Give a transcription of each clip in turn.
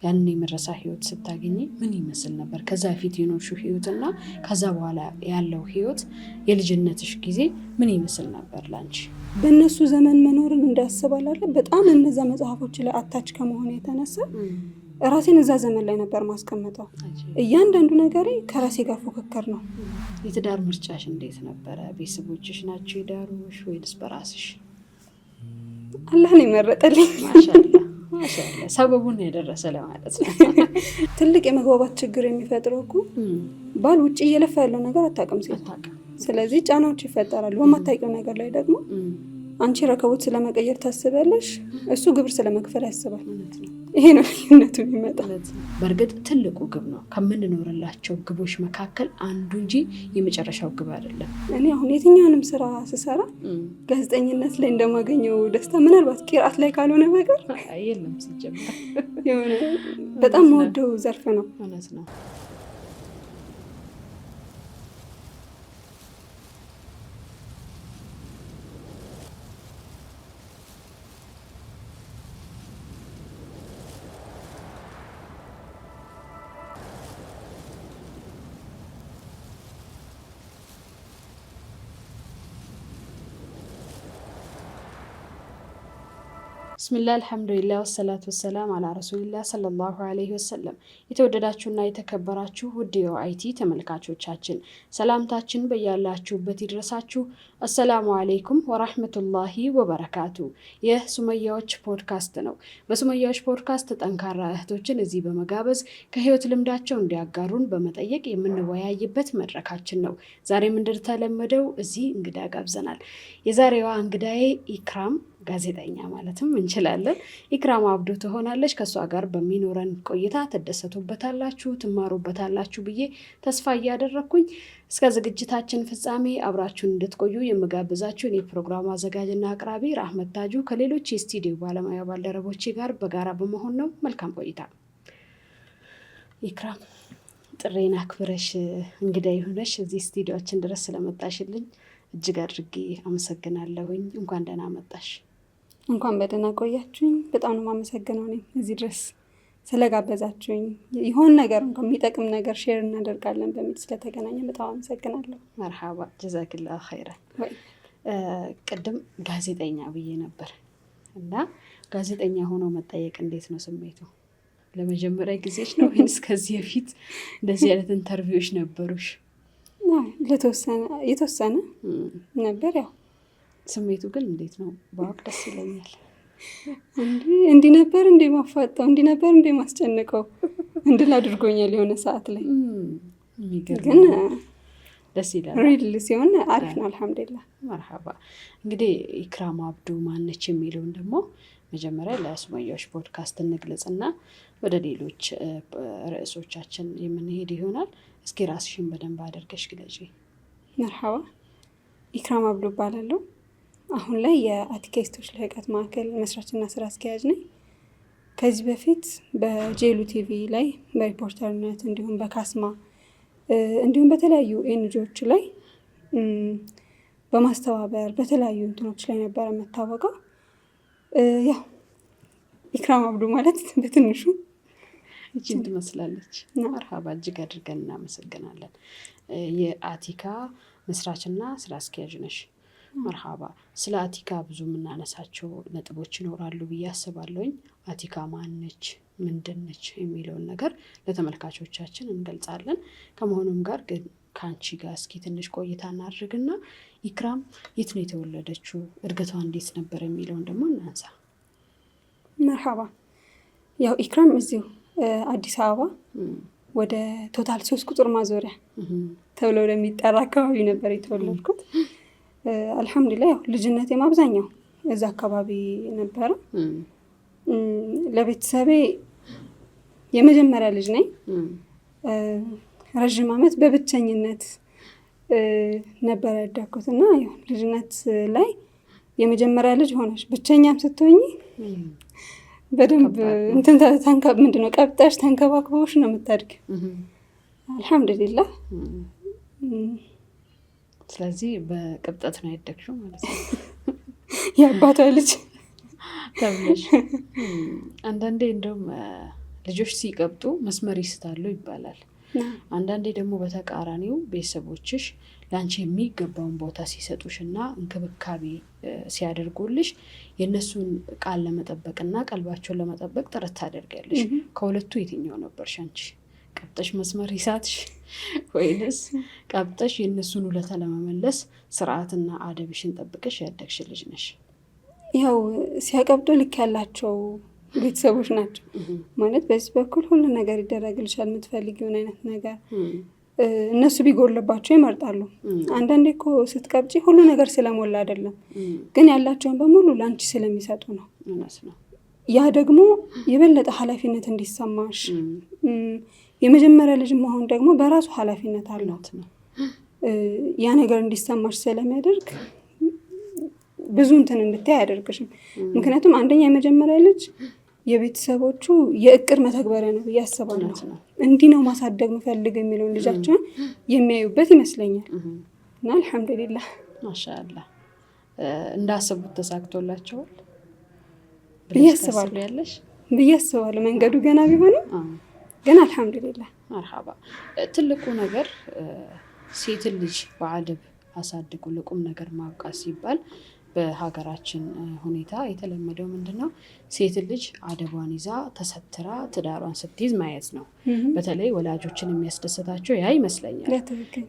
ያንን የመረሳ ህይወት ስታገኝ ምን ይመስል ነበር? ከዛ በፊት የኖርሽው ህይወትና ከዛ በኋላ ያለው ህይወት የልጅነትሽ ጊዜ ምን ይመስል ነበር ላንቺ? በእነሱ ዘመን መኖርን እንዳስባላለ በጣም እነዛ መጽሐፎች ላይ አታች ከመሆኑ የተነሳ ራሴን እዛ ዘመን ላይ ነበር ማስቀመጠው። እያንዳንዱ ነገሬ ከራሴ ጋር ፉክክር ነው። የትዳር ምርጫሽ እንዴት ነበረ? ቤተሰቦችሽ ናቸው የዳሩሽ ወይስ በራስሽ? አላህ ነው የመረጠልኝ። ማሻአላህ ሰበቡን የደረሰ ለማለት ነው። ትልቅ የመግባባት ችግር የሚፈጥረው እኮ ባል ውጪ እየለፋ ያለው ነገር አታውቅም ሴት። ስለዚህ ጫናዎች ይፈጠራሉ። በማታውቂው ነገር ላይ ደግሞ አንቺ ረከቦት ስለመቀየር ታስቢያለሽ፣ እሱ ግብር ስለመክፈል ያስባል። ይሄ ነው ልዩነቱ የሚመጣው። በእርግጥ ትልቁ ግብ ነው ከምንኖርላቸው ግቦች መካከል አንዱ እንጂ የመጨረሻው ግብ አይደለም። እኔ አሁን የትኛውንም ስራ ስሰራ ጋዜጠኝነት ላይ እንደማገኘው ደስታ ምናልባት ቂርአት ላይ ካልሆነ በቀር የለም። ሲጀምር በጣም የምወደው ዘርፍ ነው። እውነት ነው። ብስሚላህ አልሐምዱሊላህ ወሰላቱ ወሰላም አላ ረሱሊላህ ሰለላሁ ዐለይሂ ወሰለም። የተወደዳችሁና የተከበራችሁ ውድ የኦአይቲ ተመልካቾቻችን ሰላምታችን በያላችሁበት ይድረሳችሁ። አሰላሙ አለይኩም ወራህመቱላሂ ወበረካቱ። ይህ ሱመያዎች ፖድካስት ነው። በሱመያዎች ፖድካስት ጠንካራ እህቶችን እዚህ በመጋበዝ ከህይወት ልምዳቸው እንዲያጋሩን በመጠየቅ የምንወያይበት መድረካችን ነው። ዛሬም እንደተለመደው እዚህ እንግዳ ጋብዘናል። የዛሬዋ እንግዳዬ ኢክራም ጋዜጠኛ ማለትም እንችላለን ኢክራም አብዱ ትሆናለች። ከሷ ጋር በሚኖረን ቆይታ ትደሰቱበታላችሁ፣ ትማሩበታላችሁ ብዬ ተስፋ እያደረኩኝ እስከ ዝግጅታችን ፍጻሜ አብራችሁን እንድትቆዩ የምጋብዛችሁ የፕሮግራሙ አዘጋጅና አቅራቢ ራህመት ታጁ ከሌሎች የስቱዲዮ ባለሙያ ባልደረቦቼ ጋር በጋራ በመሆን ነው። መልካም ቆይታ። ኢክራም ጥሬን አክብረሽ እንግዳ ይሁነሽ እዚህ ስቱዲዮአችን ድረስ ስለመጣሽልኝ እጅግ አድርጌ አመሰግናለሁኝ። እንኳን ደህና መጣሽ። እንኳን በደህና ቆያችሁኝ። በጣም ነው የማመሰግነው እኔ እዚህ ድረስ ስለጋበዛችሁኝ። ይሆን ነገር እንኳን የሚጠቅም ነገር ሼር እናደርጋለን በሚል ስለተገናኘ በጣም አመሰግናለሁ። መርሐባ ጀዛክላህ ኸይራን። ቅድም ጋዜጠኛ ብዬ ነበር እና ጋዜጠኛ ሆኖ መጠየቅ እንዴት ነው ስሜቱ? ለመጀመሪያ ጊዜሽ ነው ወይስ ከዚህ በፊት እንደዚህ አይነት ኢንተርቪዎች ነበሩሽ? የተወሰነ ነበር። ያው ስሜቱ ግን እንዴት ነው ባውቅ ደስ ይለኛል። እንዲህ ነበር እንዴ ማፋጣው፣ እንዲህ ነበር እንዴ ማስጨነቀው እንድል አድርጎኛል የሆነ ሰዓት ላይ። ግን ደስ ይላል። ሪል ሲሆን አሪፍ ነው አልሐምዱሊላህ። መርሐባ። እንግዲህ ኢክራም አብዱ ማነች የሚለውን ደግሞ መጀመሪያ ለሱመያዎች ፖድካስት እንግለጽና ወደ ሌሎች ርዕሶቻችን የምንሄድ ይሆናል። እስኪ ራስሽን በደንብ አድርገሽ ግለጪ። መርሐባ። ኢክራም አብዱ እባላለሁ። አሁን ላይ የአቲካ ሴቶች ልህቀት ማዕከል መስራችና ስራ አስኪያጅ ነኝ። ከዚህ በፊት በጄሉ ቲቪ ላይ በሪፖርተርነት እንዲሁም በካስማ እንዲሁም በተለያዩ ኤንጂኦዎች ላይ በማስተባበር በተለያዩ እንትኖች ላይ ነበረ የምታወቀው። ያው ኢክራም አብዱ ማለት በትንሹ እጅን ትመስላለች። መርሐባ፣ እጅግ አድርገን እናመሰግናለን። የአቲካ መስራችና ስራ አስኪያጅ ነሽ። መርሐባ። ስለ አቲካ ብዙ የምናነሳቸው ነጥቦች ይኖራሉ ብዬ አስባለሁኝ። አቲካ ማነች፣ ምንድነች የሚለውን ነገር ለተመልካቾቻችን እንገልጻለን። ከመሆኑም ጋር ግን ከአንቺ ጋር እስኪ ትንሽ ቆይታ እናድርግና ኢክራም የት ነው የተወለደችው፣ እድገቷ እንዴት ነበር የሚለውን ደግሞ እናንሳ። መርሐባ። ያው ኢክራም እዚሁ አዲስ አበባ ወደ ቶታል 3 ቁጥር ማዞሪያ ተብሎ ለሚጠራ አካባቢ ነበር የተወለድኩት። አልሐምዱሊላህ ያው ልጅነቴም አብዛኛው እዛ አካባቢ ነበረ። ለቤተሰቤ የመጀመሪያ ልጅ ነኝ። ረዥም ዓመት በብቸኝነት ነበር ያደግኩት እና ያው ልጅነት ላይ የመጀመሪያ ልጅ ሆነሽ ብቸኛም ስትሆኚ በደንብ ምንድነው ቀብጠሽ ተንከባክበሽ ነው የምታድጊው። አልሐምዱሊላህ። ስለዚህ በቅብጠት ነው ያደግሽው ማለት ነው። የአባቷ ልጅ ተብለሽ። አንዳንዴ እንደውም ልጆች ሲቀብጡ መስመር ይስታሉ ይባላል። አንዳንዴ ደግሞ በተቃራኒው ቤተሰቦችሽ ለአንቺ የሚገባውን ቦታ ሲሰጡሽ እና እንክብካቤ ሲያደርጉልሽ የእነሱን ቃል ለመጠበቅና ቀልባቸውን ለመጠበቅ ጥረት ታደርጊያለሽ። ከሁለቱ የትኛው ነበርሽ አንቺ? ቀብጠሽ መስመር ይሳትሽ ወይንስ ቀብጠሽ የእነሱን ውለታ ለመመለስ ስርዓትና አደብሽን ጠብቀሽ ያደግሽ ልጅ ነሽ? ያው ሲያቀብጡ ልክ ያላቸው ቤተሰቦች ናቸው ማለት በዚህ በኩል ሁሉ ነገር ይደረግልሻል፣ የምትፈልጊውን አይነት ነገር እነሱ ቢጎልባቸው ይመርጣሉ። አንዳንዴ እኮ ስትቀብጪ ሁሉ ነገር ስለሞላ አይደለም፣ ግን ያላቸውን በሙሉ ለአንቺ ስለሚሰጡ ነው። ያ ደግሞ የበለጠ ኃላፊነት እንዲሰማሽ፣ የመጀመሪያ ልጅ መሆን ደግሞ በራሱ ኃላፊነት አለው። ያ ነገር እንዲሰማሽ ስለሚያደርግ ብዙ እንትን እንድታይ አያደርግሽም። ምክንያቱም አንደኛ የመጀመሪያ ልጅ የቤተሰቦቹ የእቅድ መተግበሪያ ነው ብዬ አስባለሁ። እንዲህ ነው ማሳደግ ምፈልግ የሚለውን ልጃቸውን የሚያዩበት ይመስለኛል። እና አልሐምዱሊላህ ማሻአላህ እንዳሰቡት ተሳክቶላቸዋል ብዬ አስባለሁ። መንገዱ ገና ቢሆንም ግን አልሐምዱሊላህ። መርሐባ። ትልቁ ነገር ሴትን ልጅ በአደብ አሳድጉ ለቁም ነገር ማብቃት ሲባል በሀገራችን ሁኔታ የተለመደው ምንድነው? ሴት ልጅ አደቧን ይዛ ተሰትራ ትዳሯን ስትይዝ ማየት ነው። በተለይ ወላጆችን የሚያስደስታቸው ያ ይመስለኛል።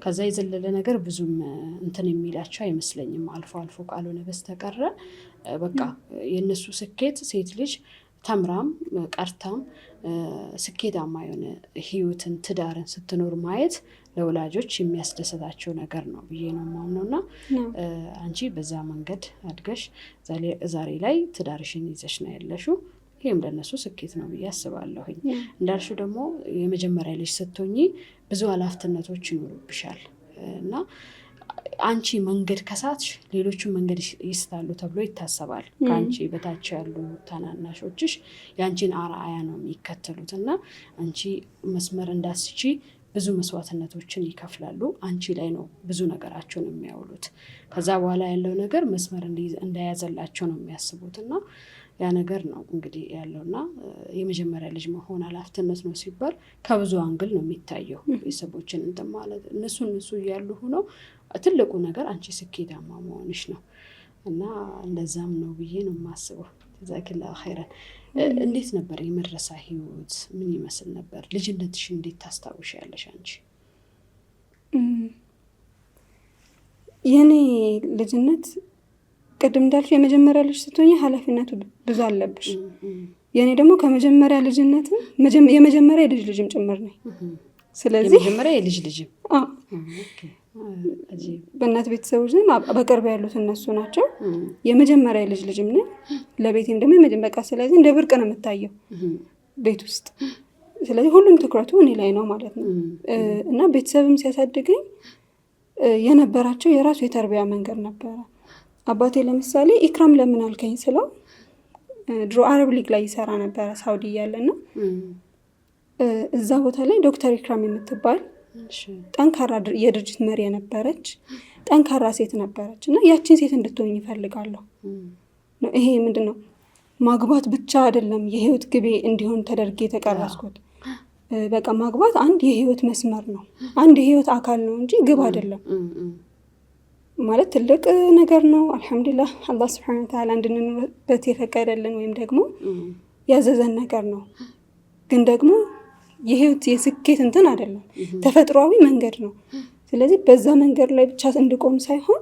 ከዛ የዘለለ ነገር ብዙም እንትን የሚላቸው አይመስለኝም፣ አልፎ አልፎ ካልሆነ በስተቀረ በቃ የእነሱ ስኬት ሴት ልጅ ተምራም ቀርታም ስኬታማ የሆነ ህይወትን ትዳርን ስትኖር ማየት ለወላጆች የሚያስደስታቸው ነገር ነው ብዬ ነው የማምነው። እና አንቺ በዛ መንገድ አድገሽ ዛሬ ላይ ትዳርሽን ይዘሽ ነው ያለሽው። ይህም ለነሱ ስኬት ነው ብዬ አስባለሁኝ። እንዳልሽው ደግሞ የመጀመሪያ ልጅ ስትሆኚ ብዙ ኃላፊነቶች ይኖሩብሻል እና አንቺ መንገድ ከሳትሽ ሌሎቹን መንገድ ይስታሉ ተብሎ ይታሰባል። ከአንቺ በታች ያሉ ታናናሾችሽ የአንቺን አርአያ ነው የሚከተሉት እና አንቺ መስመር እንዳስቺ ብዙ መስዋዕትነቶችን ይከፍላሉ። አንቺ ላይ ነው ብዙ ነገራቸውን የሚያውሉት። ከዛ በኋላ ያለው ነገር መስመር እንደያዘላቸው ነው የሚያስቡት እና ያ ነገር ነው እንግዲህ ያለውና የመጀመሪያ ልጅ መሆን ኃላፊነት ነው ሲባል ከብዙ አንግል ነው የሚታየው። ቤተሰቦችን እንትን ማለት እነሱ እያሉ ሆነው ትልቁ ነገር አንቺ ስኬታማ መሆንሽ ነው እና እንደዛም ነው ብዬ ነው የማስበው። ጀዛኪላሁ ኸይረን። እንዴት ነበር የመድረሳ ህይወት? ምን ይመስል ነበር? ልጅነትሽ እንዴት ታስታውሻለሽ አንቺ? የኔ ልጅነት ቅድም እንዳልሽ የመጀመሪያ ልጅ ስትሆኚ ኃላፊነቱ ብዙ አለብሽ። የኔ ደግሞ ከመጀመሪያ ልጅነት የመጀመሪያ የልጅ ልጅም ጭምር ነኝ። ስለዚህ የመጀመሪያ የልጅ ልጅም በእናት ቤተሰቦች ነኝ፣ በቅርብ ያሉት እነሱ ናቸው። የመጀመሪያ የልጅ ልጅም ነኝ፣ ለቤቴም ደግሞ በቃ ስለዚህ እንደ ብርቅ ነው የምታየው ቤት ውስጥ። ስለዚህ ሁሉም ትኩረቱ እኔ ላይ ነው ማለት ነው። እና ቤተሰብም ሲያሳድገኝ የነበራቸው የራሱ የተርቢያ መንገድ ነበረ። አባቴ ለምሳሌ ኢክራም ለምን አልከኝ ስለው ድሮ አረብ ሊግ ላይ ይሰራ ነበረ ሳውዲ እያለና እዛ ቦታ ላይ ዶክተር ኢክራም የምትባል ጠንካራ የድርጅት መሪ የነበረች ጠንካራ ሴት ነበረች እና ያችን ሴት እንድትሆኝ ይፈልጋለሁ። ይሄ ምንድነው ማግባት ብቻ አይደለም የህይወት ግቤ እንዲሆን ተደርጌ የተቀረስኩት። በቃ ማግባት አንድ የህይወት መስመር ነው፣ አንድ የህይወት አካል ነው እንጂ ግብ አይደለም። ማለት ትልቅ ነገር ነው። አልহামዱሊላህ አላህ Subhanahu Wa Ta'ala እንድንኖርበት የፈቀደልን ወይም ደግሞ ያዘዘን ነገር ነው። ግን ደግሞ የህይወት የስኬት እንትን አይደለም፣ ተፈጥሯዊ መንገድ ነው። ስለዚህ በዛ መንገድ ላይ ብቻ እንድቆም ሳይሆን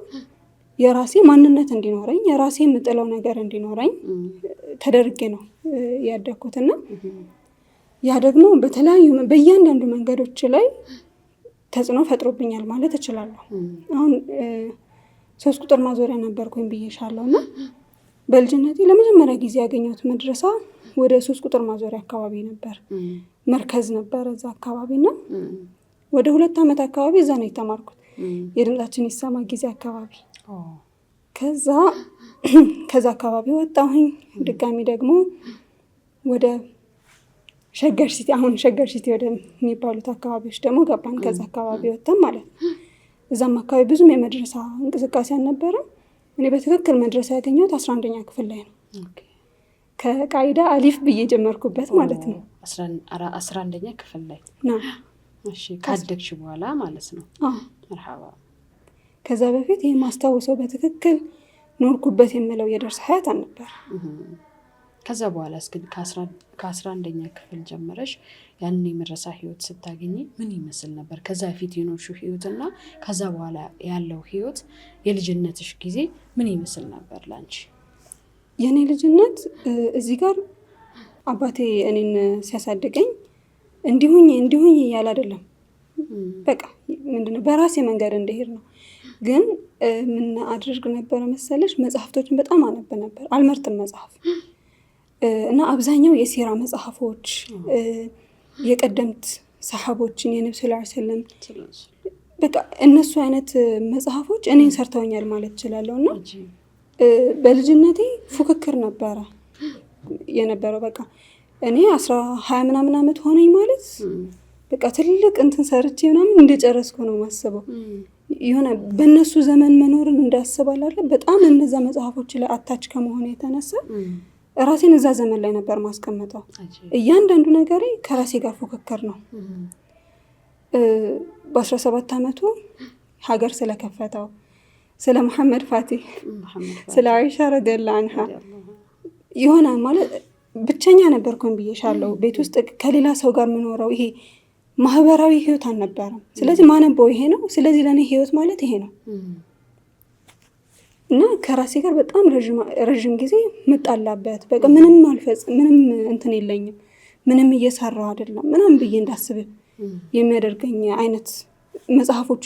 የራሴ ማንነት እንዲኖረኝ የራሴ የምጥለው ነገር እንዲኖረኝ ተደርጌ ነው ያደኩትና ያ ደግሞ በተለያዩ በእያንዳንዱ መንገዶች ላይ ተጽዕኖ ፈጥሮብኛል ማለት እችላለሁ። አሁን 3 ቁጥር ማዞሪያ ነበርኩኝ ብዬሻለሁና በልጅነቴ ለመጀመሪያ ጊዜ ያገኘሁት መድረሳ ወደ 3 ቁጥር ማዞሪያ አካባቢ ነበር። መርከዝ ነበር እዛ አካባቢና ወደ 2 ዓመት አካባቢ እዛ ነው የተማርኩት። የድምጻችን ይሰማ ጊዜ አካባቢ ከዛ አካባቢ ወጣሁኝ። ድጋሚ ደግሞ ወደ ሸገር ሲቲ አሁን ሸገር ሲቲ ወደ የሚባሉት አካባቢዎች ደግሞ ገባን። ከዛ አካባቢ ወጣን ማለት ነው። እዛም አካባቢ ብዙም የመድረሳ እንቅስቃሴ አልነበረም። እኔ በትክክል መድረሳ ያገኘሁት 11ኛ ክፍል ላይ ነው። ከቃይዳ አሊፍ ብዬ ጀመርኩበት ማለት ነው። 11ኛ ክፍል ላይ ነው። እሺ ካደግሽ በኋላ ማለት ነው? መርሐባ። ከዛ በፊት ይሄ ማስታወሰው በትክክል ኖርኩበት የምለው የደርስ ሀያት አልነበር። ከዛ በኋላ እስኪ ከ11ኛ ክፍል ጀመረሽ ያንን የመድረሳ ህይወት ስታገኝ ምን ይመስል ነበር? ከዛ በፊት የኖርሽው ህይወትና ከዛ በኋላ ያለው ህይወት የልጅነትሽ ጊዜ ምን ይመስል ነበር ላንቺ? የኔ ልጅነት እዚህ ጋር አባቴ እኔን ሲያሳድገኝ እንዲሁኝ እያለ አይደለም፣ በቃ ምንድነው በራሴ መንገድ እንደሄድ ነው። ግን ምን አድርግ ነበር መሰለሽ? መጽሐፍቶችን በጣም አነብ ነበር። አልመርጥም መጽሐፍ እና አብዛኛው የሲራ መጽሐፎች የቀደምት ሰሃቦችን የነብዩ ሰለላሁ ዐለይሂ ወሰለም በቃ እነሱ አይነት መጽሐፎች እኔን ሰርተውኛል ማለት እችላለሁ። እና በልጅነቴ ፉክክር ነበረ የነበረው። በቃ እኔ 20 ምናምን ዓመት ሆነኝ ማለት በቃ ትልቅ እንትን ሰርቼ ምናምን እንደጨረስኩ ነው ማስበው። የሆነ በእነሱ ዘመን መኖርን እንዳስባላለ በጣም እነዛ መጽሐፎች ላይ አታች ከመሆን የተነሳ ራሴን እዛ ዘመን ላይ ነበር ማስቀመጠው። እያንዳንዱ ነገሬ ከራሴ ጋር ፉክክር ነው። በ17 ዓመቱ ሀገር ስለከፈተው ስለ መሐመድ ፋቲህ ስለ አይሻ ረዲየላሁ ዐንሃ የሆነ ማለት ብቸኛ ነበርኩኝ ብዬሻለሁ። ቤት ውስጥ ከሌላ ሰው ጋር የምኖረው ይሄ ማህበራዊ ህይወት አልነበረም። ስለዚህ ማነበው ይሄ ነው። ስለዚህ ለኔ ህይወት ማለት ይሄ ነው። እና ከራሴ ጋር በጣም ረጅም ጊዜ መጣላበት። በቃ ምንም እንትን የለኝም፣ ምንም እየሰራው አይደለም ምናምን ብዬ እንዳስብ የሚያደርገኝ አይነት የመጽሐፎቹ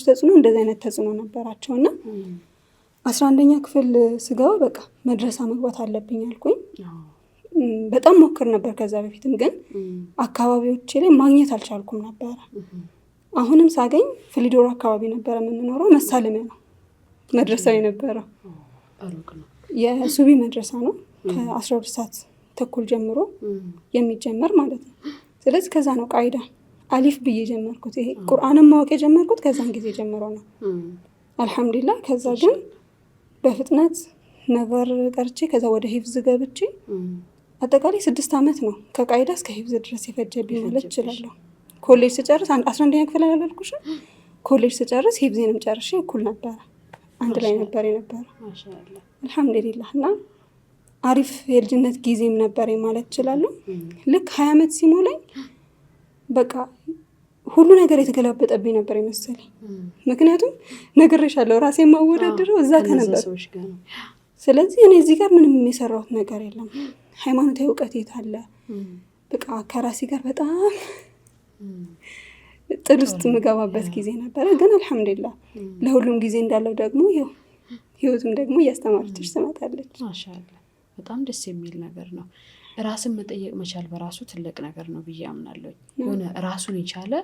ተጽዕኖ እንደዚህ አይነት ተጽዕኖ ነበራቸው። እና 11ኛ ክፍል ስገባ በቃ መድረሳ መግባት አለብኝ አልኩኝ። በጣም ሞክር ነበር ከዛ በፊትም፣ ግን አካባቢዎቼ ላይ ማግኘት አልቻልኩም ነበረ። አሁንም ሳገኝ ፍሊዶር አካባቢ ነበረ የምንኖረው። መሳለሚያ ነው መድረሳው የነበረው። የሱቢ መድረሳ ነው። ከ12 ሰዓት ተኩል ጀምሮ የሚጀመር ማለት ነው። ስለዚህ ከዛ ነው ቃይዳ አሊፍ ብዬ ጀመርኩት። ይሄ ቁርአንን ማወቅ የጀመርኩት ከዛን ጊዜ ጀምሮ ነው አልহামዱሊላህ። ከዛ ግን በፍጥነት ነበር ቀርቼ ከዛ ወደ ሂፍዝ ገብቼ አጠቃላይ 6 ዓመት ነው ከቃይዳ እስከ ሂፍዝ ድረስ የፈጀብኝ ማለት እችላለሁ። ኮሌጅ ስጨርስ 11ኛ ክፍል ያላልኩሽ ኮሌጅ ስጨርስ ሂፍዝንም ጨርሼ እኩል ነበር አንድ ላይ ነበር የነበረው። ማሻአላህ አልহামዱሊላህ። እና አሪፍ የልጅነት ጊዜም ነበር ማለት እችላለሁ። ልክ 20 ዓመት ሲሞላኝ በቃ ሁሉ ነገር የተገላበጠብኝ ነበር ይመስለኝ። ምክንያቱም ነግሬሻለሁ ራሴን ማወዳደረው እዛ ከነበር። ስለዚህ እኔ እዚህ ጋር ምንም የሰራሁት ነገር የለም። ሃይማኖታዊ ዕውቀት የታለ? በቃ ከራሴ ጋር በጣም ጥል ውስጥ የምገባበት ጊዜ ነበረ። ግን አልহামዱሊላህ ለሁሉም ጊዜ እንዳለው ደግሞ ህይወቱም ደግሞ እያስተማረችሽ ትመጣለች። ማሻአላህ በጣም ደስ የሚል ነገር ነው። ራስን መጠየቅ መቻል በራሱ ትልቅ ነገር ነው ብዬ አምናለሁ። የሆነ ራሱን የቻለ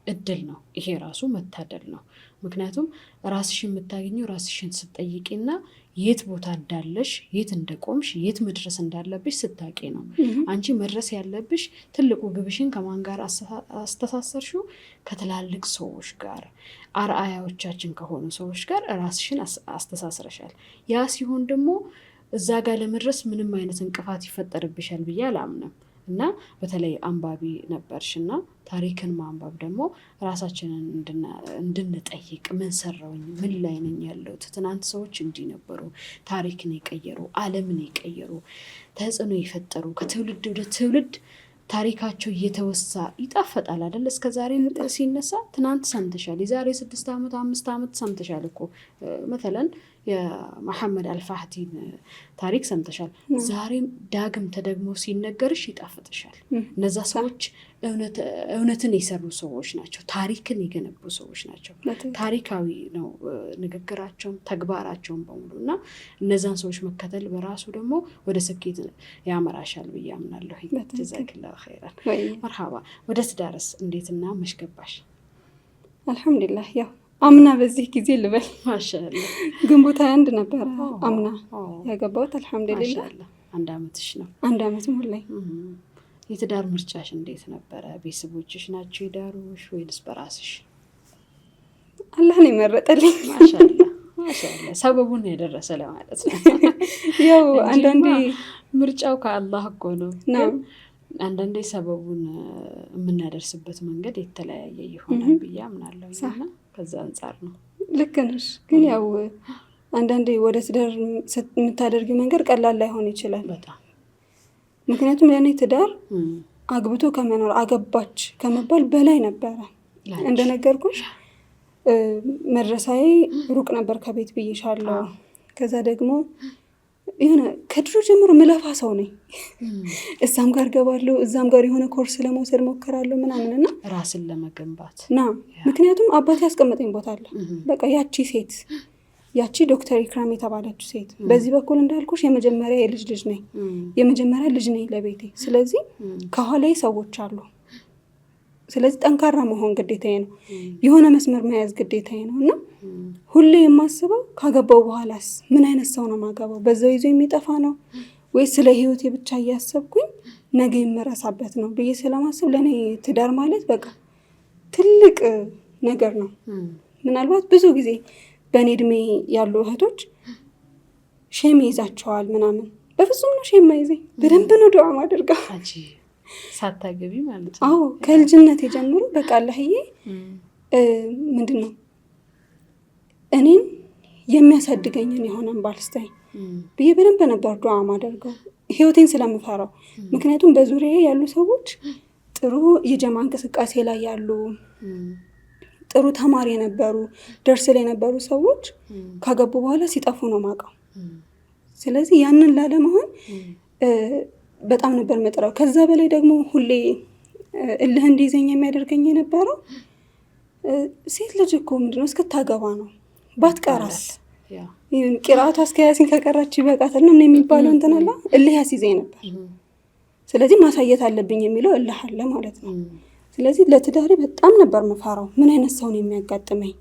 እድል ነው ይሄ ራሱ መታደል ነው። ምክንያቱም ራስሽን የምታገኘው ራስሽን ስትጠይቂና የት ቦታ እንዳለሽ የት እንደቆምሽ የት መድረስ እንዳለብሽ ስታቂ ነው። አንቺ መድረስ ያለብሽ ትልቁ ግብሽን ከማን ጋር አስተሳሰርሽው? ከትላልቅ ሰዎች ጋር፣ አርአያዎቻችን ከሆኑ ሰዎች ጋር ራስሽን አስተሳስረሻል። ያ ሲሆን ደግሞ እዛ ጋር ለመድረስ ምንም አይነት እንቅፋት ይፈጠርብሻል ብዬ አላምንም። እና በተለይ አንባቢ ነበርሽና ታሪክን ማንባብ ደግሞ ራሳችንን እንድንጠይቅ ምን ሰራውኝ፣ ምን ላይ ነኝ ያለሁት፣ ትናንት ሰዎች እንዲህ ነበሩ፣ ታሪክን የቀየሩ፣ ዓለምን የቀየሩ፣ ተጽዕኖ የፈጠሩ፣ ከትውልድ ወደ ትውልድ ታሪካቸው እየተወሳ ይጣፈጣል አይደል? እስከ ዛሬ ሲነሳ ትናንት ሰምተሻል፣ የዛሬ 6 ዓመት 5 ዓመት ሰምተሻል እኮ መተለን የመሐመድ አልፋህቲን ታሪክ ሰምተሻል። ዛሬም ዳግም ተደግሞ ሲነገርሽ ይጣፍጥሻል። እነዛ ሰዎች እውነትን የሰሩ ሰዎች ናቸው። ታሪክን የገነቡ ሰዎች ናቸው። ታሪካዊ ነው ንግግራቸውም ተግባራቸውም በሙሉ እና እነዛን ሰዎች መከተል በራሱ ደግሞ ወደ ስኬት ያመራሻል ብዬ አምናለሁ። ጀዛኪላሁ ኸይራን። መርሐባ። ወደ ትዳርስ እንዴትና መች ገባሽ? አልহামዱሊላህ ያው አምና በዚህ ጊዜ ልበል ማሻአላህ ግንቦት 21 ነበር አምና ያገባሁት። አልহামዱሊላህ 1 ዓመትሽ ነው? 1 ዓመት ሞላኝ። የትዳር ምርጫሽ እንዴት ነበረ? ቤተሰቦችሽ ናቸው የዳሩሽ ወይስ በራስሽ? አላህ ነው የመረጠልኝ። ማሻአላህ ሰበቡን የደረሰ ለማለት ነው። ያው አንዳንዴ ምርጫው ከአላህ እኮ ነው። አንዳንዴ ሰበቡን የምናደርስበት መንገድ የተለያየ ይሆናል ብዬ አምናለሁ እና ከዛ አንጻር ነው። ልክ ነሽ። ግን ያው አንዳንዴ ወደ ትዳር የምታደርጊው መንገድ ቀላል ላይሆን ይችላል በጣም። ምክንያቱም ለእኔ ትዳር አግብቶ ከመኖር አገባች ከመባል በላይ ነበረ። እንደነገርኩሽ መድረሳዬ ሩቅ ነበር ከቤት ብዬሻለሁ። ከዛ ደግሞ የሆነ ከድሮ ጀምሮ ምለፋ ሰው ነኝ። እዛም ጋር ገባለሁ እዛም ጋር የሆነ ኮርስ ለመውሰድ ሞክራለሁ ምናምን እና ራስን ለመገንባት ምክንያቱም አባቴ ያስቀመጠኝ ቦታ አለ። በቃ ያቺ ሴት ያቺ ዶክተር ኢክራም የተባለችው ሴት በዚህ በኩል እንዳልኩሽ የመጀመሪያ የልጅ ልጅ ነኝ፣ የመጀመሪያ ልጅ ነኝ ለቤቴ። ስለዚህ ከኋላዬ ሰዎች አሉ። ስለዚህ ጠንካራ መሆን ግዴታዬ ነው፣ የሆነ መስመር መያዝ ግዴታዬ ነው እና ሁሌ የማስበው ካገባው በኋላስ ምን አይነት ሰው ነው ማገባው? በዛው ይዞ የሚጠፋ ነው ወይስ ስለ ህይወቴ ብቻ እያሰብኩኝ ነገ የምረሳበት ነው ብዬ ስለማስብ ለእኔ ትዳር ማለት በቃ ትልቅ ነገር ነው። ምናልባት ብዙ ጊዜ በእኔ እድሜ ያሉ እህቶች ሼም ይዛቸዋል ምናምን። በፍጹም ነው ሼም አይዘኝ። በደንብ ነው ዱዓ ማድረጋ ሳታገቢ ማለት ነው። አዎ ከልጅነት የጀምሮ በቃ አላህዬ ምንድን ነው እኔን የሚያሳድገኝን የሆነን ባልስታይ ብዬ በደንብ ነበር ዱዓ ማደርገው ህይወቴን ስለምፈራው። ምክንያቱም በዙሪያዬ ያሉ ሰዎች ጥሩ የጀማ እንቅስቃሴ ላይ ያሉ ጥሩ ተማሪ የነበሩ ደርስ ላይ የነበሩ ሰዎች ካገቡ በኋላ ሲጠፉ ነው ማውቀው። ስለዚህ ያንን ላለመሆን በጣም ነበር መጥራው። ከዛ በላይ ደግሞ ሁሌ እልህ እንዲይዘኝ የሚያደርገኝ የነበረው ሴት ልጅ እኮ ምንድነው እስክታገባ ነው ባትቀራስ ይሁን ቂራአቷ እስከያሲን ከቀራች ይበቃታል ነው የሚባለው እንትን አለ እልህ ያስይዘኝ ነበር። ስለዚህ ማሳየት አለብኝ የሚለው እልህ አለ ማለት ነው። ስለዚህ ለትዳሬ በጣም ነበር መፋራው ምን አይነት ሰው ነው የሚያጋጥመኝ።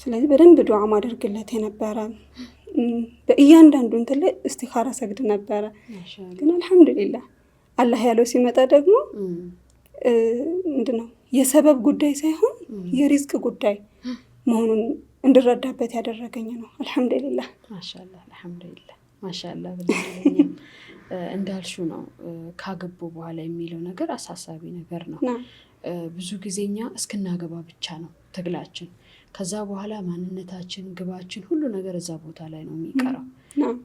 ስለዚህ በደንብ ዱዓ ማድረግለት የነበረ በእያንዳንዱ እንትን ላይ እስቲኻራ ሰግድ ነበረ። ግን አልহামዱሊላህ አላህ ያለው ሲመጣ ደግሞ ምንድነው የሰበብ ጉዳይ ሳይሆን የሪዝቅ ጉዳይ መሆኑን እንድረዳበት ያደረገኝ ነው። አልহামዱሊላህ ማሻአላህ አልহামዱሊላህ ማሻአላህ ብለኝ እንዳልሽው ነው። ካገቡ በኋላ የሚለው ነገር አሳሳቢ ነገር ነው። ብዙ ጊዜኛ እስክናገባ ብቻ ነው ትግላችን። ከዛ በኋላ ማንነታችን፣ ግባችን ሁሉ ነገር እዛ ቦታ ላይ ነው የሚቀረው።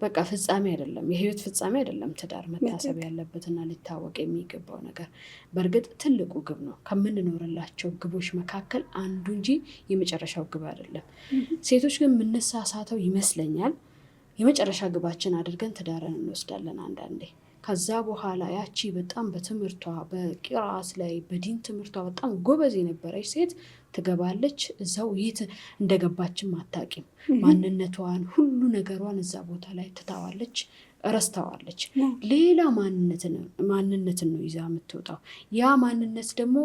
በቃ ፍጻሜ አይደለም፣ የህይወት ፍጻሜ አይደለም ትዳር። መታሰብ ያለበትና ሊታወቅ የሚገባው ነገር በእርግጥ ትልቁ ግብ ነው ከምንኖርላቸው ግቦች መካከል አንዱ እንጂ የመጨረሻው ግብ አይደለም። ሴቶች ግን የምንሳሳተው ይመስለኛል የመጨረሻ ግባችን አድርገን ትዳርን እንወስዳለን አንዳንዴ። ከዛ በኋላ ያቺ በጣም በትምህርቷ በቂራአት ላይ በዲን ትምህርቷ በጣም ጎበዝ የነበረች ሴት ትገባለች። እዛው የት እንደገባችም አታውቂም። ማንነቷን ሁሉ ነገሯን እዛ ቦታ ላይ ትታዋለች፣ ረስተዋለች። ሌላ ማንነትን ነው ይዛ የምትወጣው። ያ ማንነት ደግሞ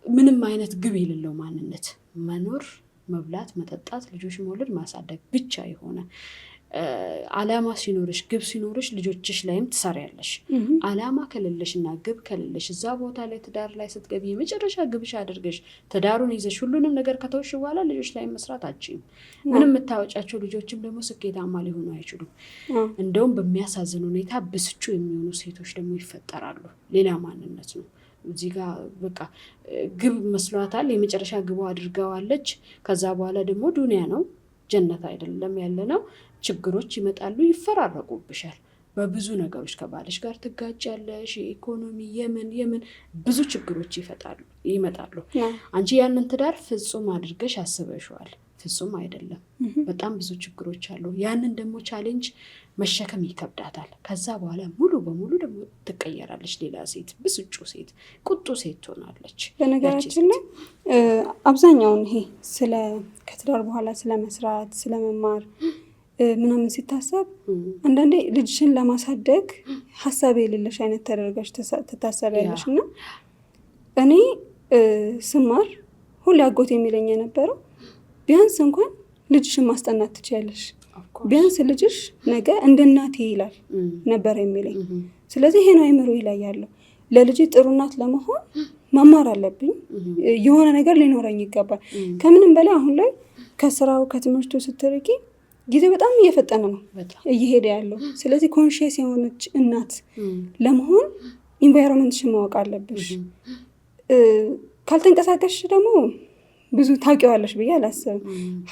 ምንም አይነት ግብ የሌለው ማንነት፣ መኖር፣ መብላት፣ መጠጣት፣ ልጆች መውለድ፣ ማሳደግ ብቻ የሆነ አላማ ሲኖርሽ ግብ ሲኖርሽ ልጆችሽ ላይም ትሰሪያለሽ። አላማ ከሌለሽና ግብ ከሌለሽ እዛ ቦታ ላይ ትዳር ላይ ስትገቢ የመጨረሻ ግብሽ አድርገሽ ትዳሩን ይዘሽ ሁሉንም ነገር ከተወሽ በኋላ ልጆች ላይ መስራት አትችይም። ምንም የምታወጫቸው ልጆችም ደግሞ ስኬታማ ሊሆኑ አይችሉም። እንደውም በሚያሳዝን ሁኔታ ብስጩ የሚሆኑ ሴቶች ደግሞ ይፈጠራሉ። ሌላ ማንነት ነው እዚህ ጋር በቃ ግብ መስሏታል፣ የመጨረሻ ግቧ አድርገዋለች። ከዛ በኋላ ደግሞ ዱንያ ነው ጀነት አይደለም ያለ ነው። ችግሮች ይመጣሉ፣ ይፈራረቁብሻል። በብዙ ነገሮች ከባልሽ ጋር ትጋጫለሽ። የኢኮኖሚ የምን ብዙ ችግሮች ይመጣሉ። አንቺ ያንን ትዳር ፍጹም አድርገሽ አስበሽዋል። ፍጹም አይደለም፣ በጣም ብዙ ችግሮች አሉ። ያንን ደግሞ ቻሌንጅ መሸከም ይከብዳታል። ከዛ በኋላ ሙሉ በሙሉ ደግሞ ትቀየራለች። ሌላ ሴት፣ ብስጩ ሴት፣ ቁጡ ሴት ትሆናለች። በነገራችን ላይ አብዛኛውን ይሄ ስለ ከትዳር በኋላ ስለ መስራት ስለ መማር ምናምን ሲታሰብ አንዳንዴ ልጅሽን ለማሳደግ ሀሳብ የሌለሽ አይነት ተደርጋሽ ትታሰቢያለሽ። እና እኔ ስማር ሁሌ አጎት የሚለኝ የነበረው ቢያንስ እንኳን ልጅሽን ማስጠናት ትችያለሽ፣ ቢያንስ ልጅሽ ነገ እንደ እናቴ ይላል ነበር የሚለኝ። ስለዚህ ይሄ ነው አይምሮዬ ላይ ያለው። ለልጅ ጥሩ እናት ለመሆን መማር አለብኝ፣ የሆነ ነገር ሊኖረኝ ይገባል። ከምንም በላይ አሁን ላይ ከስራው ከትምህርቱ ስትርቂ ጊዜ በጣም እየፈጠነ ነው እየሄደ ያለው። ስለዚህ ኮንሺየስ የሆነች እናት ለመሆን ኢንቫይሮንመንትሽን ማወቅ አለብሽ። ካልተንቀሳቀስሽ ደግሞ ብዙ ታውቂዋለሽ ብዬ አላስብም።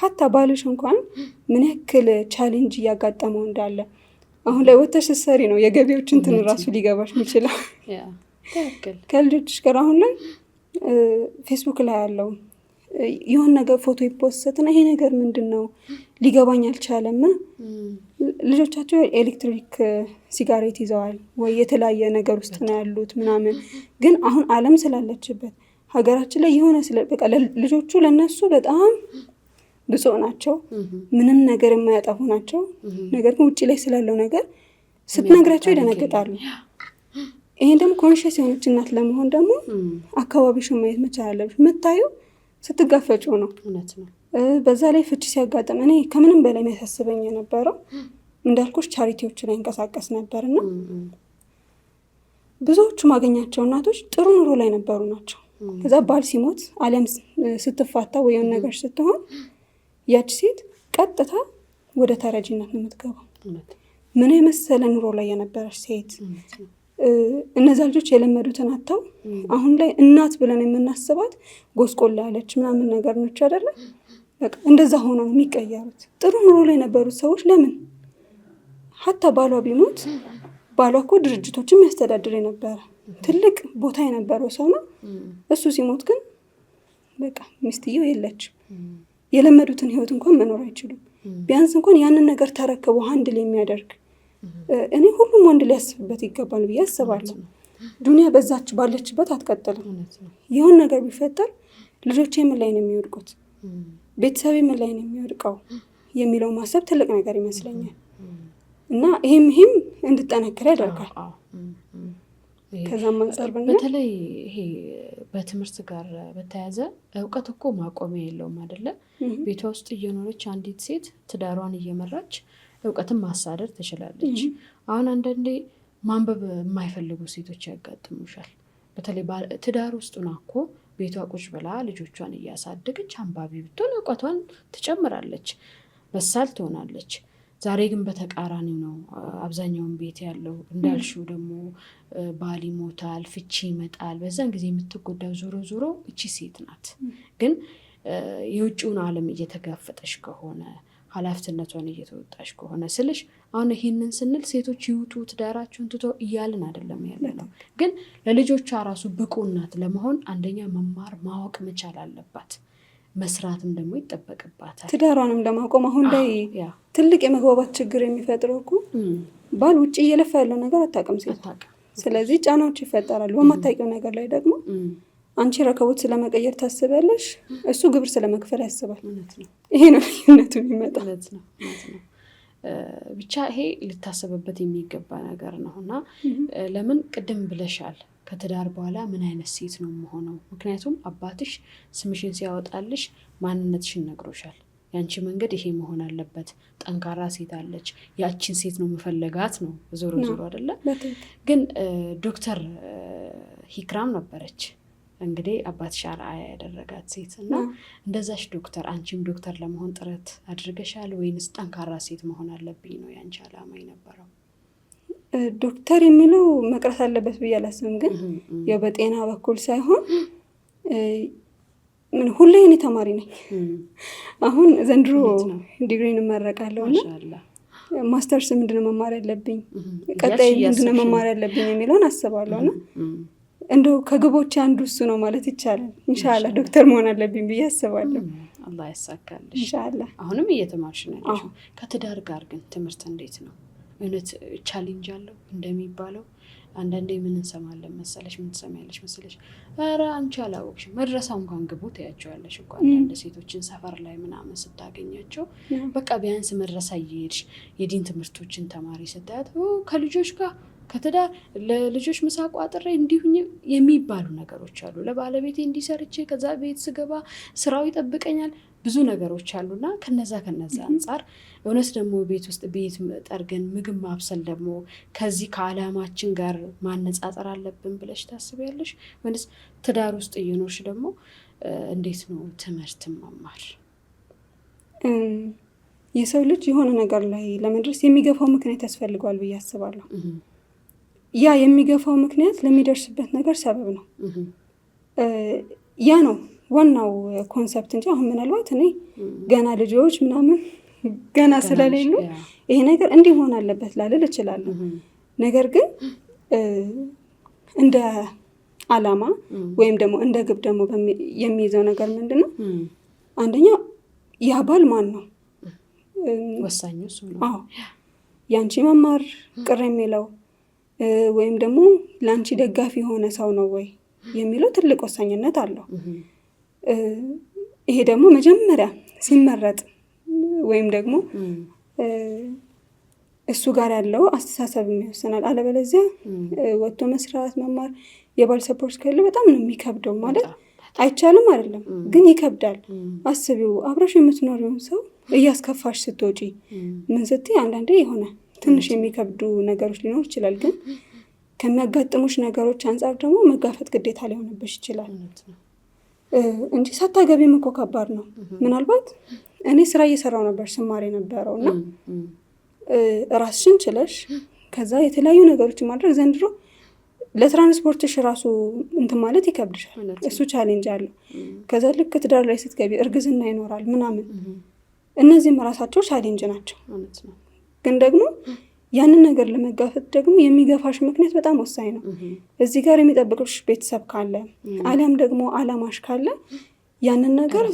ሀታ ባልሽ እንኳን ምን ያክል ቻሌንጅ እያጋጠመው እንዳለ አሁን ላይ ወጥተሽ ስትሰሪ ነው የገቢዎች እንትን ራሱ ሊገባሽ የሚችለው። ከልጆችሽ ጋር አሁን ላይ ፌስቡክ ላይ ያለው የሆነ ነገር ፎቶ ይፖስትና ይሄ ነገር ምንድን ነው ሊገባኝ አልቻለም። ልጆቻቸው ኤሌክትሪክ ሲጋሬት ይዘዋል ወይ የተለያየ ነገር ውስጥ ነው ያሉት ምናምን። ግን አሁን ዓለም ስላለችበት ሀገራችን ላይ የሆነ በቃ ልጆቹ ለነሱ በጣም ብፁዕ ናቸው፣ ምንም ነገር የማያጠፉ ናቸው። ነገር ግን ውጭ ላይ ስላለው ነገር ስትነግራቸው ይደነግጣሉ። ይሄን ደግሞ ኮንሽስ የሆነች እናት ለመሆን ደግሞ አካባቢሽን ማየት መቻል አለብሽ። የምታዩ ስትጋፈጩ ነው። በዛ ላይ ፍቺ ሲያጋጥም እኔ ከምንም በላይ የሚያሳስበኝ የነበረው እንዳልኩሽ ቻሪቲዎች ላይ እንቀሳቀስ ነበርና ብዙዎቹ ማገኛቸው እናቶች ጥሩ ኑሮ ላይ ነበሩ ናቸው። ከዛ ባል ሲሞት አሊያም ስትፋታ ወይ የሆነ ነገር ስትሆን ያች ሴት ቀጥታ ወደ ተረጂነት ነው የምትገባው። ምን የመሰለ ኑሮ ላይ የነበረች ሴት እነዛ ልጆች የለመዱትን አጥተው አሁን ላይ እናት ብለን የምናስባት ጎስቆላ ያለች ምናምን ነገር ነች አይደለ? በቃ እንደዛ ሆኖ ነው የሚቀየሩት። ጥሩ ኑሮ ላይ የነበሩት ሰዎች ለምን ሀታ ባሏ ቢሞት ባሏ እኮ ድርጅቶችን የሚያስተዳድር የነበረ ትልቅ ቦታ የነበረው ሰው ነው። እሱ ሲሞት ግን በቃ ሚስትየው የለችም። የለመዱትን ህይወት እንኳን መኖር አይችሉም። ቢያንስ እንኳን ያንን ነገር ተረክቦ አንድ ላይ የሚያደርግ እኔ ሁሉም ወንድ ሊያስብበት ይገባል ብዬ አስባለሁ። ዱንያ በዛች ባለችበት አትቀጥልም። ይሁን ነገር ቢፈጠር ልጆቼ ምን ላይ ነው የሚወድቁት፣ ቤተሰቤ ምን ላይ ነው የሚወድቀው የሚለው ማሰብ ትልቅ ነገር ይመስለኛል። እና ይሄም እንድጠነክር ያደርጋል። ከዛም አንጻር በተለይ ይሄ በትምህርት ጋር በተያያዘ እውቀት እኮ ማቆሚያ የለውም አይደለ? ቤቷ ውስጥ እየኖረች አንዲት ሴት ትዳሯን እየመራች እውቀትን ማሳደር ትችላለች። አሁን አንዳንዴ ማንበብ የማይፈልጉ ሴቶች ያጋጥሙሻል። በተለይ ትዳር ውስጥ ሆና እኮ ቤቷ ቁጭ ብላ ልጆቿን እያሳደገች አንባቢ ብትሆን እውቀቷን ትጨምራለች፣ በሳል ትሆናለች። ዛሬ ግን በተቃራኒ ነው አብዛኛውን ቤት ያለው። እንዳልሽው ደግሞ ባል ይሞታል፣ ፍቺ ይመጣል። በዛን ጊዜ የምትጎዳው ዞሮ ዞሮ እቺ ሴት ናት። ግን የውጭውን ዓለም እየተጋፈጠሽ ከሆነ ኃላፊነቷን እየተወጣሽ ከሆነ ስልሽ አሁን ይሄንን ስንል ሴቶች ይውጡ ትዳራቸውን ትቶ እያልን አይደለም ያለ ነው። ግን ለልጆቿ ራሱ ብቁ እናት ለመሆን አንደኛ መማር ማወቅ መቻል አለባት። መስራትም ደግሞ ይጠበቅባታል። ትዳሯንም ለማቆም አሁን ላይ ትልቅ የመግባባት ችግር የሚፈጥረው እኮ ባል ውጭ እየለፋ ያለው ነገር አታውቅም ሴት። ስለዚህ ጫናዎች ይፈጠራሉ። በማታውቂው ነገር ላይ ደግሞ አንቺ ረከቦት ስለመቀየር ታስቢያለሽ፣ እሱ ግብር ስለመክፈል ያስባል። ይሄ ነው ልዩነቱ የሚመጣው። ብቻ ይሄ ልታሰብበት የሚገባ ነገር ነው እና ለምን ቅድም ብለሻል ከትዳር በኋላ ምን አይነት ሴት ነው የምሆነው? ምክንያቱም አባትሽ ስምሽን ሲያወጣልሽ ማንነትሽን ነግሮሻል። ያንቺ መንገድ ይሄ መሆን አለበት። ጠንካራ ሴት አለች፣ ያቺን ሴት ነው መፈለጋት ነው ዞሮ ዞሮ አይደለ? ግን ዶክተር ሂክራም ነበረች እንግዲህ አባትሽ አርአያ ያደረጋት ሴት እና እንደዛሽ ዶክተር አንቺም ዶክተር ለመሆን ጥረት አድርገሻል ወይንስ ጠንካራ ሴት መሆን አለብኝ ነው ያንቺ ዓላማ የነበረው? ዶክተር የሚለው መቅረት አለበት ብዬ አላስብም። ግን ያው በጤና በኩል ሳይሆን ሁሌ እኔ ተማሪ ነኝ። አሁን ዘንድሮ ዲግሪን እመረቃለሁ እና ማስተርስ ምንድነው መማር ያለብኝ፣ ቀጣይ ምንድነው መማር ያለብኝ የሚለውን አስባለሁ። እና እንደው ከግቦች አንዱ እሱ ነው ማለት ይቻላል። ኢንሻአላህ ዶክተር መሆን አለብኝ ብዬ አስባለሁ። አላህ ያሳካልሽ። ኢንሻአላህ አሁንም እየተማርሽ ነው ያለሽው። ከትዳር ጋር ግን ትምህርት እንዴት ነው? እውነት ቻሌንጅ አለው እንደሚባለው? አንዳንዴ ምን እንሰማለን መሰለሽ፣ ምን ትሰማያለሽ መሰለሽ? ኧረ አንቺ አላወቅሽም መድረሳ እንኳን ግቡ ትያቸዋለሽ እኮ አንዳንድ ሴቶችን ሰፈር ላይ ምናምን ስታገኛቸው። በቃ ቢያንስ መድረሳ እየሄድሽ የዲን ትምህርቶችን ተማሪ ስታያት ከልጆች ጋር ከትዳር ለልጆች ምሳ ቋጥሬ እንዲሁኝ የሚባሉ ነገሮች አሉ። ለባለቤቴ እንዲሰርቼ ከዛ ቤት ስገባ ስራው ይጠብቀኛል ብዙ ነገሮች አሉና ከነዛ አንጻር እውነት ደግሞ ቤት ውስጥ ቤት ጠርገን ምግብ ማብሰል ደግሞ ከዚህ ከዓላማችን ጋር ማነጻጸር አለብን ብለሽ ታስቢያለሽ? ወይስ ትዳር ውስጥ እየኖርሽ ደግሞ እንዴት ነው ትምህርት መማር? የሰው ልጅ የሆነ ነገር ላይ ለመድረስ የሚገፋው ምክንያት ያስፈልገዋል ብዬ አስባለሁ። ያ የሚገፋው ምክንያት ለሚደርስበት ነገር ሰበብ ነው። ያ ነው ዋናው ኮንሰፕት እንጂ አሁን ምናልባት እኔ ገና ልጆች ምናምን ገና ስለሌሉ ይሄ ነገር እንዲህ ሆን አለበት ላልል እችላለሁ። ነገር ግን እንደ አላማ ወይም ደግሞ እንደ ግብ ደግሞ የሚይዘው ነገር ምንድነው? አንደኛ ያ ባል ማን ነው? ወሳኙ እሱ ነው። አዎ ያንቺ መማር ቅር የሚለው ወይም ደግሞ ለአንቺ ደጋፊ የሆነ ሰው ነው ወይ የሚለው ትልቅ ወሳኝነት አለው። ይሄ ደግሞ መጀመሪያ ሲመረጥ ወይም ደግሞ እሱ ጋር ያለው አስተሳሰብ ይወስናል። አለበለዚያ ወጥቶ መስራት መማር የባል ሰፖርት ከሌለ በጣም ነው የሚከብደው። ማለት አይቻልም አይደለም ግን ይከብዳል። አስቢው አብረሽ የምትኖሪውን ሰው እያስከፋሽ ስትወጪ ምን ስትይ አንዳንዴ የሆነ ትንሽ የሚከብዱ ነገሮች ሊኖር ይችላል። ግን ከሚያጋጥሙሽ ነገሮች አንጻር ደግሞ መጋፈጥ ግዴታ ሊሆንብሽ ይችላል እንጂ ሳታገቢም እኮ ከባድ ነው። ምናልባት እኔ ስራ እየሰራው ነበር ስማር የነበረው እና ራስሽን ችለሽ ከዛ የተለያዩ ነገሮችን ማድረግ ዘንድሮ ለትራንስፖርትሽ ራሱ እንትን ማለት ይከብድሻል። እሱ ቻሌንጅ አለው። ከዛ ልክ ትዳር ላይ ስትገቢ እርግዝና ይኖራል ምናምን፣ እነዚህም ራሳቸው ቻሌንጅ ናቸው። ግን ደግሞ ያንን ነገር ለመጋፈጥ ደግሞ የሚገፋሽ ምክንያት በጣም ወሳኝ ነው። እዚህ ጋር የሚጠብቅሽ ቤተሰብ ካለ አሊያም ደግሞ አላማሽ ካለ ያንን ነገር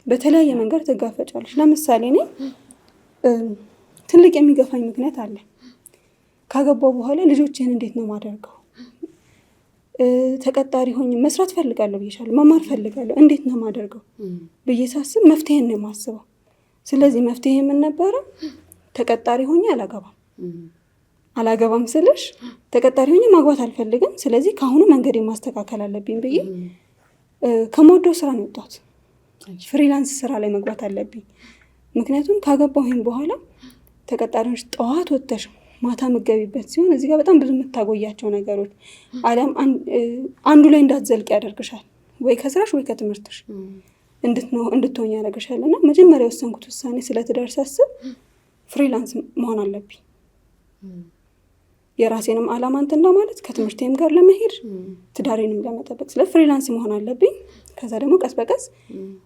በተለያየ መንገድ ትጋፈጫለሽ። ለምሳሌ እኔ ትልቅ የሚገፋኝ ምክንያት አለ። ካገባው በኋላ ልጆቼን እንዴት ነው ማደርገው? ተቀጣሪ ሆኜ መስራት ፈልጋለሁ ብዬሻለሁ፣ መማር ፈልጋለሁ፣ እንዴት ነው ማደርገው ብዬ ሳስብ መፍትሄን ነው የማስበው። ስለዚህ መፍትሄ ምን ነበረ? ተቀጣሪ ሆኜ አላገባም ስልሽ ተቀጣሪ ሆኜ ማግባት አልፈልግም። ስለዚህ ከአሁኑ መንገድ ማስተካከል አለብኝ ብዬ ከመወደው ስራ ነው የወጣሁት። ፍሪላንስ ስራ ላይ መግባት አለብኝ። ምክንያቱም ካገባሁኝ በኋላ ተቀጣሪዎች ጠዋት ወጥተሽ ማታ መገቢበት ሲሆን እዚህ ጋር በጣም ብዙ የምታጎያቸው ነገሮች አሊያም አንዱ ላይ እንዳትዘልቅ ያደርግሻል። ወይ ከስራሽ ወይ ከትምህርትሽ እንድትሆኝ ያደርግሻል። እና መጀመሪያ የወሰንኩት ውሳኔ ስለ ትዳር ሳስብ ፍሪላንስ መሆን አለብኝ። የራሴንም አላማ እንትን ለማለት ከትምህርቴም ጋር ለመሄድ ትዳሬንም ለመጠበቅ ስለ ፍሪላንስ መሆን አለብኝ። ከዛ ደግሞ ቀስ በቀስ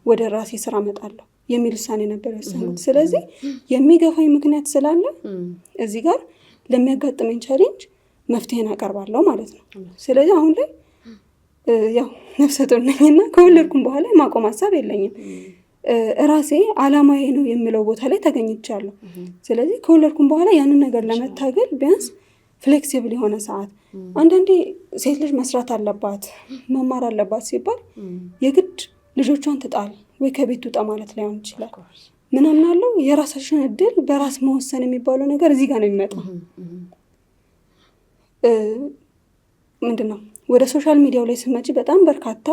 ወደ ራሴ ስራ እመጣለሁ የሚል ውሳኔ ነበር የወሰንኩት። ስለዚህ የሚገፋኝ ምክንያት ስላለ እዚህ ጋር ለሚያጋጥመኝ ቻሌንጅ መፍትሄን አቀርባለሁ ማለት ነው። ስለዚህ አሁን ላይ ያው ነፍሰ ጡር ነኝና ከወለድኩም በኋላ የማቆም ሀሳብ የለኝም። ራሴ አላማዬ ነው የሚለው ቦታ ላይ ተገኝቻለሁ። ስለዚህ ከወለድኩም በኋላ ያንን ነገር ለመታገል ቢያንስ ፍሌክሲብል የሆነ ሰዓት፣ አንዳንዴ ሴት ልጅ መስራት አለባት መማር አለባት ሲባል የግድ ልጆቿን ትጣል ወይ ከቤት ውጣ ማለት ላይሆን ይችላል። ምናምን አለው የራሳሽን እድል በራስ መወሰን የሚባለው ነገር እዚህ ጋር ነው የሚመጣው። ምንድነው ወደ ሶሻል ሚዲያው ላይ ስመጪ በጣም በርካታ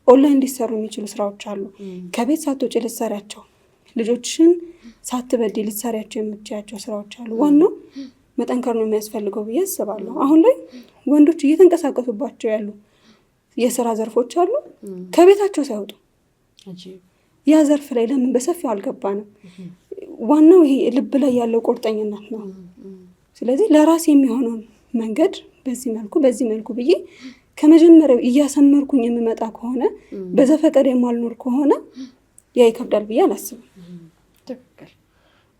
ኦንላይን ሊሰሩ የሚችሉ ስራዎች አሉ። ከቤት ሳትወጪ ልትሰሪያቸው፣ ልጆችሽን ሳትበዲ ልትሰሪያቸው የምትችያቸው ስራዎች አሉ። ዋናው መጠንከር ነው የሚያስፈልገው ብዬ አስባለሁ። አሁን ላይ ወንዶች እየተንቀሳቀሱባቸው ያሉ የስራ ዘርፎች አሉ ከቤታቸው ሳይወጡ። ያ ዘርፍ ላይ ለምን በሰፊው አልገባንም? ዋናው ይሄ ልብ ላይ ያለው ቁርጠኝነት ነው። ስለዚህ ለራሴ የሚሆነውን መንገድ በዚህ መልኩ ብዬ ከመጀመሪያው እያሰመርኩኝ የምመጣ ከሆነ በዘፈቀድ የማልኖር ከሆነ ያ ይከብዳል ብዬ አላስብም። ትክክል።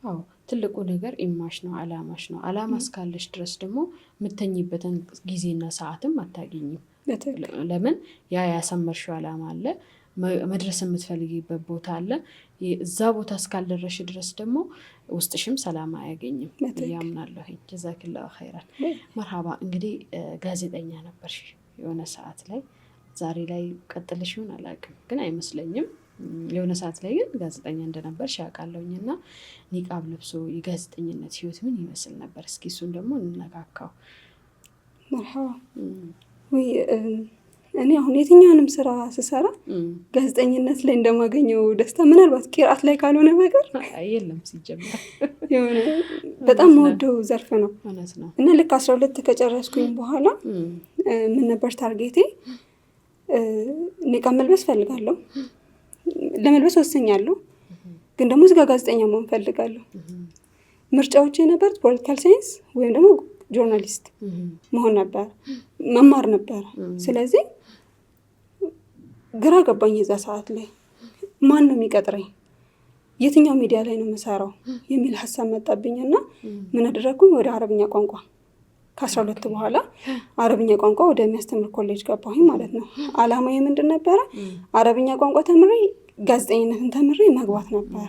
አዎ ትልቁ ነገር ኢማሽ ነው፣ አላማሽ ነው። አላማ እስካለሽ ድረስ ደግሞ የምተኝበትን ጊዜና ሰዓትም አታገኝም። ለምን ያ ያሰመርሽው አላማ አለ፣ መድረስ የምትፈልጊበት ቦታ አለ። እዛ ቦታ እስካልደረሽ ድረስ ደግሞ ውስጥሽም ሰላም አያገኝም ያምናለሁኝ። ጀዛክላሁ ኸይራን። መርሃባ። እንግዲህ ጋዜጠኛ ነበርሽ የሆነ ሰዓት ላይ፣ ዛሬ ላይ ቀጥልሽ ይሆን አላውቅም፣ ግን አይመስለኝም። የሆነ ሰዓት ላይ ግን ጋዜጠኛ እንደነበርሽ ያውቃለሁኝ። እና ኒቃብ ለብሶ የጋዜጠኝነት ህይወት ምን ይመስል ነበር? እስኪ እሱን ደግሞ እንነካካው። መርሃባ። እኔ አሁን የትኛውንም ስራ ስሰራ ጋዜጠኝነት ላይ እንደማገኘው ደስታ ምናልባት ቂርአት ላይ ካልሆነ ነገር የለም። ሲጀምር የሆነ በጣም መወደው ዘርፍ ነው እና ልክ 12 ከጨረስኩኝ በኋላ ምን ነበር ታርጌቴ? ኒቃብ መልበስ ፈልጋለሁ፣ ለመልበስ ወሰኛለሁ፣ ግን ደግሞ እዚጋ ጋዜጠኛ መሆን ፈልጋለሁ። ምርጫዎቼ የነበሩት ፖለቲካል ሳይንስ ወይም ደግሞ ጆርናሊስት መሆን ነበር መማር ነበር። ስለዚህ ግራ ገባኝ የዛ ሰዓት ላይ ማን ነው የሚቀጥረኝ፣ የትኛው ሚዲያ ላይ ነው የምሰራው የሚል ሀሳብ መጣብኝና ምን አደረኩኝ? ወደ አረብኛ ቋንቋ ከ12 በኋላ አረብኛ ቋንቋ ወደሚያስተምር ኮሌጅ ገባሁኝ ማለት ነው። አላማዬ ምንድን ነበረ? አረብኛ ቋንቋ ተምሬ ጋዜጠኝነትን ተምሬ መግባት ነበረ።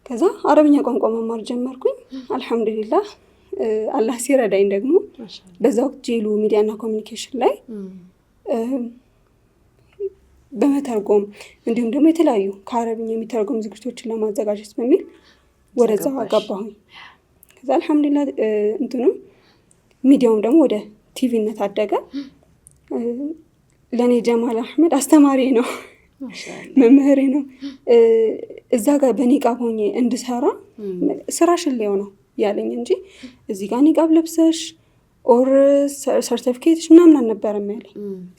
ከዛ አረብኛ ቋንቋ መማር ጀመርኩኝ። አልሐምዱሊላህ አላህ ሲረዳኝ ደግሞ በዛ ወቅት ጄሉ ሚዲያና ኮሚኒኬሽን ላይ በመተርጎም እንዲሁም ደግሞ የተለያዩ ከአረብኛ የሚተረጎም ዝግጅቶችን ለማዘጋጀት በሚል ወደዛ ገባሁኝ። ከዛ አልሐምዱሊላህ ሚዲያውም ደግሞ ወደ ቲቪነት አደገ። ለእኔ ጀማል አህመድ አስተማሪ ነው፣ መምህሬ ነው። እዛ ጋር በኒቃብ ሆኜ እንድሰራ ስራሽን ሊሆን ነው ያለኝ እንጂ እዚህ ጋር ኒቃብ ለብሰሽ ኦር ሰርቲፊኬትሽ ምናምን አልነበረም ያለኝ።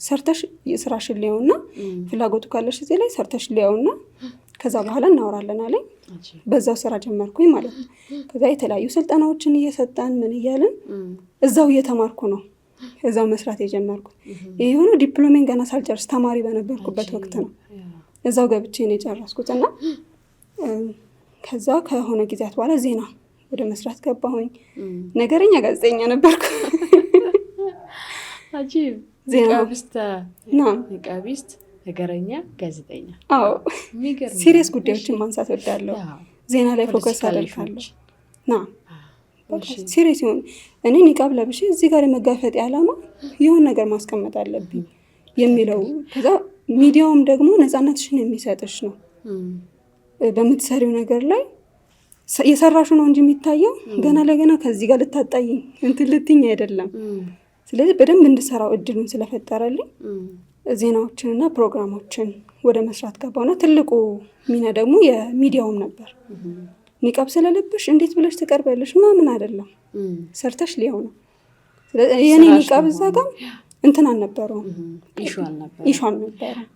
ሰርተሽ ስራሽን ሊሆንና ፍላጎቱ ካለሽ እዚህ ላይ ሰርተሽ ሊሆንና ከዛ በኋላ እናወራለን አለኝ። በዛው ስራ ጀመርኩኝ ማለት ነው። ከዛ የተለያዩ ስልጠናዎችን እየሰጠን ምን እያልን እዛው እየተማርኩ ነው እዛው መስራት የጀመርኩት። ይሄ የሆነው ዲፕሎሜን ገና ሳልጨርስ ተማሪ በነበርኩበት ወቅት ነው። እዛው ገብቼ ነው የጨረስኩት እና ከዛ ከሆነ ጊዜያት በኋላ ዜና ወደ መስራት ገባሁኝ። ነገረኛ ጋዜጠኛ ነበርኩ። አጂብ ኒቃቢስት ነገረኛ ጋዜጠኛ። አዎ ሲሪየስ ጉዳዮችን ማንሳት ወዳለሁ። ዜና ላይ ፎከስ አደርጋለሁ። ሲሪየስ ይሁን እኔ ኒቃብ ለብሼ እዚህ ጋር የመጋፈጥ ዓላማ የሆነ ነገር ማስቀመጥ አለብኝ የሚለው። ከዛ ሚዲያውም ደግሞ ነፃነትሽን የሚሰጥሽ ነው። በምትሰሪው ነገር ላይ የሰራሹ ነው እንጂ የሚታየው ገና ለገና ከዚህ ጋር ልታጣይ እንትን ልትኝ አይደለም። ስለዚህ በደንብ እንድሰራው እድሉን ስለፈጠረልኝ ዜናዎችንና ፕሮግራሞችን ወደ መስራት ገባውና ትልቁ ሚና ደግሞ የሚዲያውም ነበር። ኒቃብ ስለለብሽ እንዴት ብለሽ ትቀርበለሽ ምናምን አይደለም፣ ሰርተሽ ሊሆን ነው። ስለዚህ የኔ ኒቃብ እዛ ጋር እንትን አልነበረውም፣ ኢሹ አልነበረም።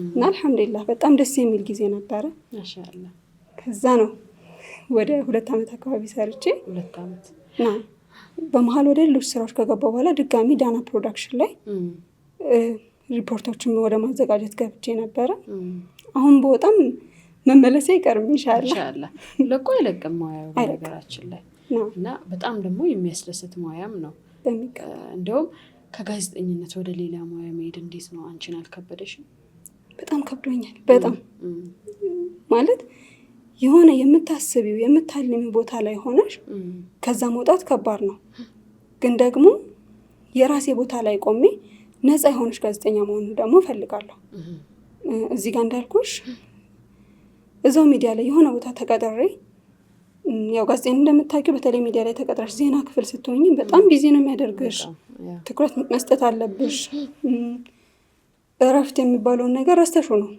እና አልሐምዱሊላህ በጣም ደስ የሚል ጊዜ ነበረ። ማሻአላህ። ከዛ ነው ወደ 2 ዓመት አካባቢ ሰርቼ 2 ዓመት በመሀል ወደ ሌሎች ስራዎች ከገባ በኋላ ድጋሚ ዳና ፕሮዳክሽን ላይ ሪፖርቶችን ወደ ማዘጋጀት ገብቼ ነበረ። አሁን በጣም መመለሴ አይቀርም ኢንሻአላህ። ለቆ አይለቅም ሙያው በነገራችን ላይ እና በጣም ደግሞ የሚያስደስት ሙያም ነው። እንደውም ከጋዜጠኝነት ወደ ሌላ ሙያ መሄድ እንዴት ነው? አንቺን አልከበደሽም? በጣም ከብዶኛል። በጣም ማለት የሆነ የምታስቢው የምታልሚው ቦታ ላይ ሆነሽ ከዛ መውጣት ከባድ ነው። ግን ደግሞ የራሴ ቦታ ላይ ቆሜ ነፃ የሆነች ጋዜጠኛ መሆን ደግሞ እፈልጋለሁ። እዚህ ጋር እንዳልኩሽ እዛው ሚዲያ ላይ የሆነ ቦታ ተቀጥሬ ያው ጋዜጠኛ እንደምታውቂው በተለይ ሚዲያ ላይ ተቀጥረሽ ዜና ክፍል ስትሆኚ በጣም ቢዚ ነው የሚያደርግሽ። ትኩረት መስጠት አለብሽ። እረፍት የሚባለውን ነገር ረስተሽው ነው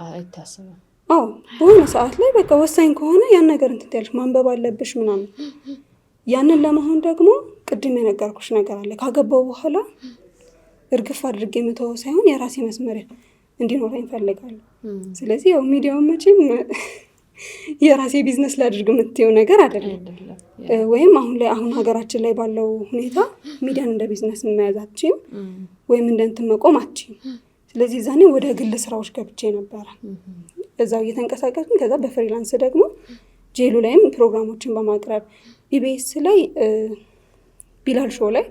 አይታሰብም። አዎ በሆነ ሰዓት ላይ በቃ ወሳኝ ከሆነ ያን ነገር እንትን ያልሽ ማንበብ አለብሽ ምናምን። ያንን ለመሆን ደግሞ ቅድም የነገርኩሽ ነገር አለ። ካገባው በኋላ እርግፍ አድርጌ የምተወው ሳይሆን የራሴ መስመር እንዲኖረኝ እፈልጋለሁ። ስለዚህ ያው ሚዲያውን መቼም የራሴ ቢዝነስ ላድርግ የምትይው ነገር አይደለም። ወይም አሁን ሀገራችን ላይ ባለው ሁኔታ ሚዲያን እንደ ቢዝነስ መያዛችን ወይም እንደ እንትን መቆም አትችይም። ስለዚህ ዛኔ ወደ ግል ስራዎች ገብቼ ነበረ እዛው እየተንቀሳቀስኩኝ። ከዛ በፍሪላንስ ደግሞ ጄሉ ላይም ፕሮግራሞችን በማቅረብ ኢቢኤስ ላይ ቢላል ሾው ላይ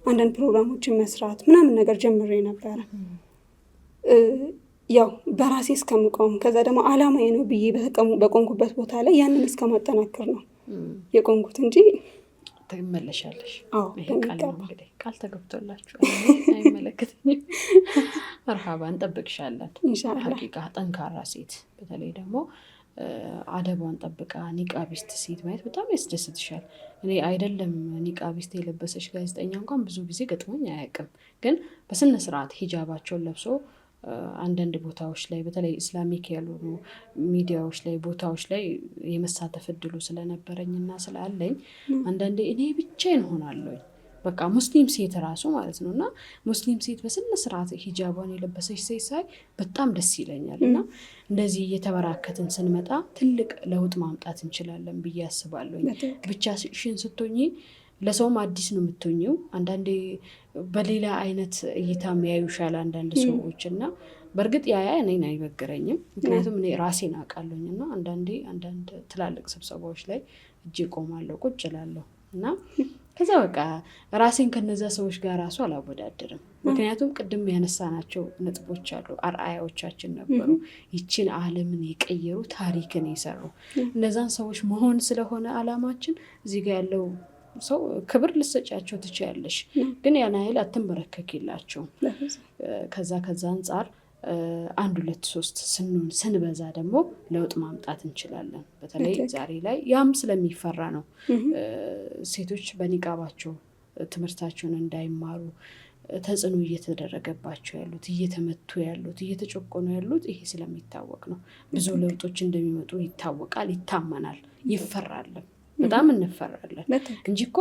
አንዳንድ ፕሮግራሞችን መስራት ምናምን ነገር ጀምሬ ነበረ። ያው በራሴ እስከምቆም ከዛ ደግሞ አላማዬ ነው ብዬ በቆንኩበት ቦታ ላይ ያንን እስከማጠናከር ነው የቆንኩት እንጂ ትመለሻለሽ። አዎ እንግዲህ ቃል ተገብቶላችሁ አይመለከተኝም። መርሃባ እንጠብቅሻለን ኢንሻአላህ። ሐቂቃ ጠንካራ ሴት በተለይ ደግሞ አደቧን ጠብቃ ኒቃቢስት ሴት ማየት በጣም ያስደስትሻል። እኔ አይደለም ኒቃቢስት የለበሰች ጋዜጠኛ እንኳን ብዙ ጊዜ ገጥሞኝ አያውቅም። ግን በስነ ስርዓት ሂጃባቸውን ለብሶ አንዳንድ ቦታዎች ላይ በተለይ ኢስላሚክ ያልሆኑ ሚዲያዎች ላይ ቦታዎች ላይ የመሳተፍ እድሉ ስለነበረኝና ስላለኝ አንዳንዴ እኔ ብቻዬን ሆናለሁ። በቃ ሙስሊም ሴት ራሱ ማለት ነውና ሙስሊም ሴት በስነ ስርዓት ሂጃቧን የለበሰች ሴት ሳይ በጣም ደስ ይለኛል። እና እንደዚህ እየተበራከትን ስንመጣ ትልቅ ለውጥ ማምጣት እንችላለን ብዬ አስባለሁ። ብቻሽን ስትሆኚ ለሰውም አዲስ ነው የምትሆኚው። አንዳንዴ በሌላ አይነት እይታ የሚያዩሻል አንዳንድ ሰዎች እና በእርግጥ ያ እኔን አይበግረኝም፣ ምክንያቱም እኔ ራሴን አውቃለሁኝ እና አንዳንድ ትላልቅ ስብሰባዎች ላይ እጄ ቆማለሁ ቁጭ እላለሁ እና ከዛ በቃ ራሴን ከነዛ ሰዎች ጋር ራሱ አላወዳደርም። ምክንያቱም ቅድም ያነሳናቸው ነጥቦች አሉ፣ አርአያዎቻችን ነበሩ፣ ይችን ዓለምን የቀየሩ ታሪክን የሰሩ እነዛን ሰዎች መሆን ስለሆነ አላማችን እዚህ ጋር ያለው ሰው ክብር ልሰጫቸው ትችያለሽ፣ ግን ያን ያህል አትንበረከኪላቸው። ከዛ አንጻር 1 2 3 ስንበዛ ደግሞ ለውጥ ማምጣት እንችላለን። በተለይ ዛሬ ላይ ያም ስለሚፈራ ነው ሴቶች በኒቃባቸው ትምህርታቸውን እንዳይማሩ ተጽዕኖ እየተደረገባቸው ያሉት፣ እየተመቱ ያሉት፣ እየተጨቆኑ ያሉት። ይሄ ስለሚታወቅ ነው። ብዙ ለውጦች እንደሚመጡ ይታወቃል፣ ይታመናል፣ ይፈራልም። በጣም እንፈራለን እንጂ እኮ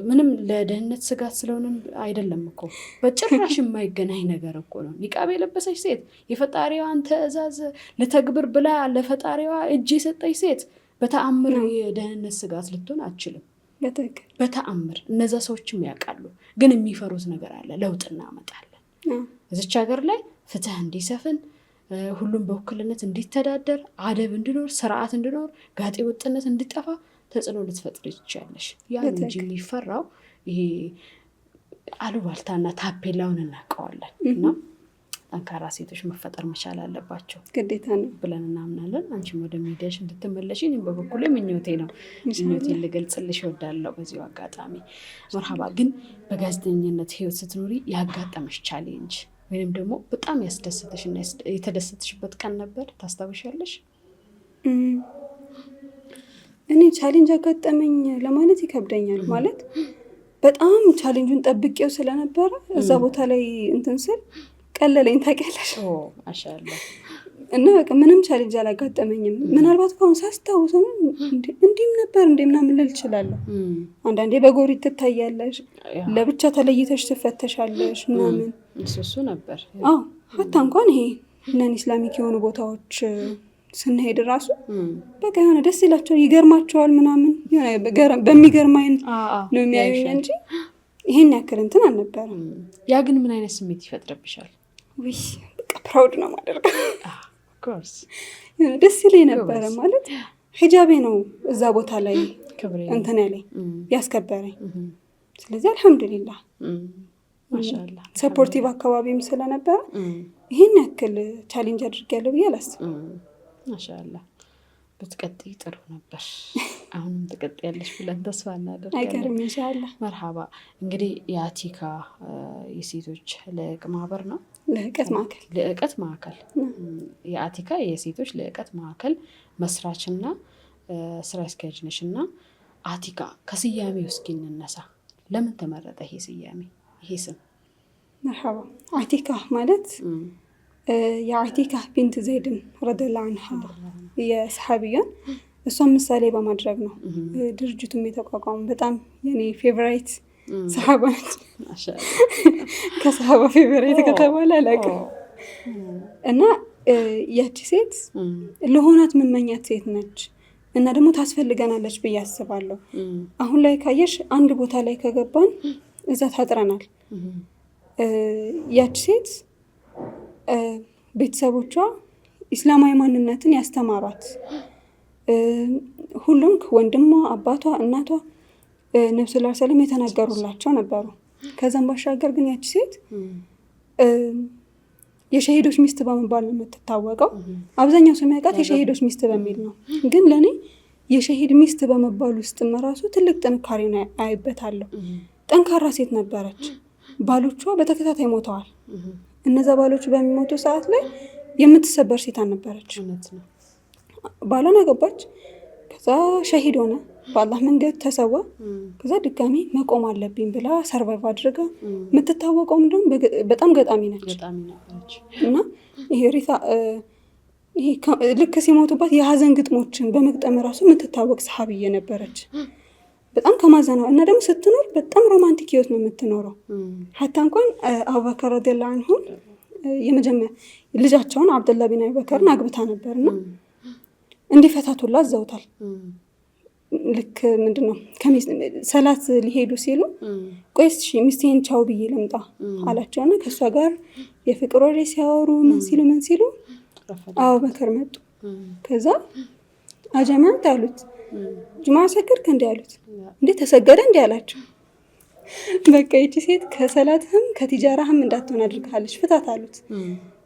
ምንም ለደህንነት ስጋት ስለሆነም አይደለም እኮ። በጭራሽ የማይገናኝ ነገር እኮ ነው። ኒቃብ የለበሰች ሴት የፈጣሪዋን ትዕዛዝ ልተግብር ብላ ለፈጣሪዋ እጅ የሰጠች ሴት በተአምር የደህንነት ስጋት ልትሆን አትችልም። በተአምር እነዛ ሰዎችም ያውቃሉ፣ ግን የሚፈሩት ነገር አለ። ለውጥ እናመጣለን እዚች ሀገር ላይ ፍትህ እንዲሰፍን፣ ሁሉም በእኩልነት እንዲተዳደር፣ አደብ እንዲኖር፣ ስርዓት እንዲኖር፣ ጋጤ ወጥነት እንዲጠፋ ተጽዕኖ ልትፈጥር ይቻለሽ። ያን እንጂ የሚፈራው ይሄ አሉባልታና ታፔላውን እናውቀዋለን። እና ጠንካራ ሴቶች መፈጠር መቻል አለባቸው፣ ግዴታ ነው ብለን እናምናለን። አንቺም ወደ ሚዲያሽ እንድትመለሽ እኔም በበኩሌ ምኞቴ ነው። ምኞቴን ልገልጽልሽ እወዳለሁ በዚሁ አጋጣሚ። መርሃባ። ግን በጋዜጠኝነት ህይወት ስትኖሪ ያጋጠመሽ ቻሌንጅ ወይም ደግሞ በጣም ያስደሰተሽ እና የተደሰተሽበት ቀን ነበር ታስታውሻለሽ? እኔ ቻሌንጅ አጋጠመኝ ለማለት ይከብደኛል። ማለት በጣም ቻሌንጁን ጠብቄው ስለነበረ እዛ ቦታ ላይ እንትን ስል ቀለለኝ። ታውቂያለሽ? ማሻአላህ። እና በቃ ምንም ቻሌንጅ አላጋጠመኝም። ምናልባት ከአሁን ሳስታውሰው እንዲህም ነበር ምናምን ልል እችላለሁ። አንዳንዴ በጎሪት ትታያለሽ፣ ለብቻ ተለይተሽ ትፈተሻለሽ ምናምን። እሱ ነበር። ሀታ እንኳን ይሄ ነን ኢስላሚክ የሆኑ ቦታዎች ስንሄድ ራሱ በቃ የሆነ ደስ ይላቸዋል፣ ይገርማቸዋል ምናምን። በሚገርም አይነት ነው የሚያዩኝ እንጂ ይሄን ያክል እንትን አልነበረም። ያ ግን ምን አይነት ስሜት ይፈጥርብሻል? ውይ በቃ ፕራውድ ነው ማደርገው። ደስ ይለኝ ነበረ። ማለት ሂጃቤ ነው እዛ ቦታ ላይ እንትን ያለኝ ያስከበረኝ። ስለዚህ አልሐምዱሊላህ ማሻአላህ ሰፖርቲቭ አካባቢም ስለነበረ ይሄን ያክል ቻሌንጅ አድርጌያለሁ ብዬ አላስብም። ማሻአላህ ብትቀጥይ ጥሩ ነበር። አሁንም ትቀጥያለሽ ብለን ተስፋ እናደርጋለን። አይቀርም ኢንሻአላህ። መርሃባ። እንግዲህ የአቲካ የሴቶች ልዕቀት ማህበር ነው፣ ልዕቀት ማዕከል የአቲካ የሴቶች ልዕቀት ማዕከል መስራችና ስራ አስኪያጅ ነሽ እና አቲካ ከስያሜው እስኪ እንነሳ። ለምን ተመረጠ ይሄ ስያሜ ይሄ ስም? መርሃባ። አቲካ ማለት የአቲካ ቢንት ዘይድን ረዲየላሁ ዐንሃ የሰሃቢያን እሷን ምሳሌ በማድረግ ነው ድርጅቱም የተቋቋመ። በጣም የኔ ፌቨራይት ሰሃባ ነች። ከሰሃባ ፌቨራይት ከተባለ አላውቅም። እና ያቺ ሴት ለሆናት መመኛት ሴት ነች እና ደግሞ ታስፈልገናለች ብዬ አስባለሁ። አሁን ላይ ካየሽ አንድ ቦታ ላይ ከገባን እዛ ታጥረናል። ያቺ ሴት ቤተሰቦቿ ኢስላማዊ ማንነትን ያስተማሯት፣ ሁሉም ወንድሟ፣ አባቷ፣ እናቷ ነብዩ ሰለላሁ ዐለይሂ ወሰለም የተናገሩላቸው ነበሩ። ከዛም ባሻገር ግን ያቺ ሴት የሸሂዶች ሚስት በመባል ነው የምትታወቀው። አብዛኛው ሰው የሚያውቃት የሸሂዶች ሚስት በሚል ነው። ግን ለእኔ የሸሂድ ሚስት በመባል ውስጥ ራሱ ትልቅ ጥንካሬ አይበታለሁ። ጠንካራ ሴት ነበረች። ባሎቿ በተከታታይ ሞተዋል። እነዛ ባሎቹ በሚሞቱ ሰዓት ላይ የምትሰበር ሴት አልነበረች። ባሏን አገባች፣ ከዛ ሸሂድ ሆነ፣ በአላህ መንገድ ተሰዋ። ከዛ ድጋሚ መቆም አለብኝ ብላ ሰርቫይቭ አድርጋ የምትታወቀው እንደውም በጣም ገጣሚ ነች። እና ይሄ ሪታ ልክ ሲሞቱባት የሀዘን ግጥሞችን በመግጠም ራሱ የምትታወቅ ሰሃቢዬ ነበረች። በጣም ከማዘናው እና ደግሞ ስትኖር በጣም ሮማንቲክ ህይወት ነው የምትኖረው። ሀታ እንኳን አቡበከር ረዲየላሁ ዐንሁ የመጀመሪያ ልጃቸውን አብደላህ ቢን አቡበከርን አግብታ ነበርና እንዲፈታቱላ አዘውታል። ልክ ምንድነው ሰላት ሊሄዱ ሲሉ ቆይስ ሚስቴን ቻው ብዬ ልምጣ አላቸውና ከሷ ጋር የፍቅር ወሬ ሲያወሩ ምን ሲሉ አቡበከር መጡ። ከዛ አጀማት አሉት ጁማ ሰገድክ እንዴ አሉት። እንዴ ተሰገደ እንዴ አላቸው። በቃ ይቺ ሴት ከሰላትህም ከቲጃራህም እንዳትሆን አድርጋለች ፍታት አሉት።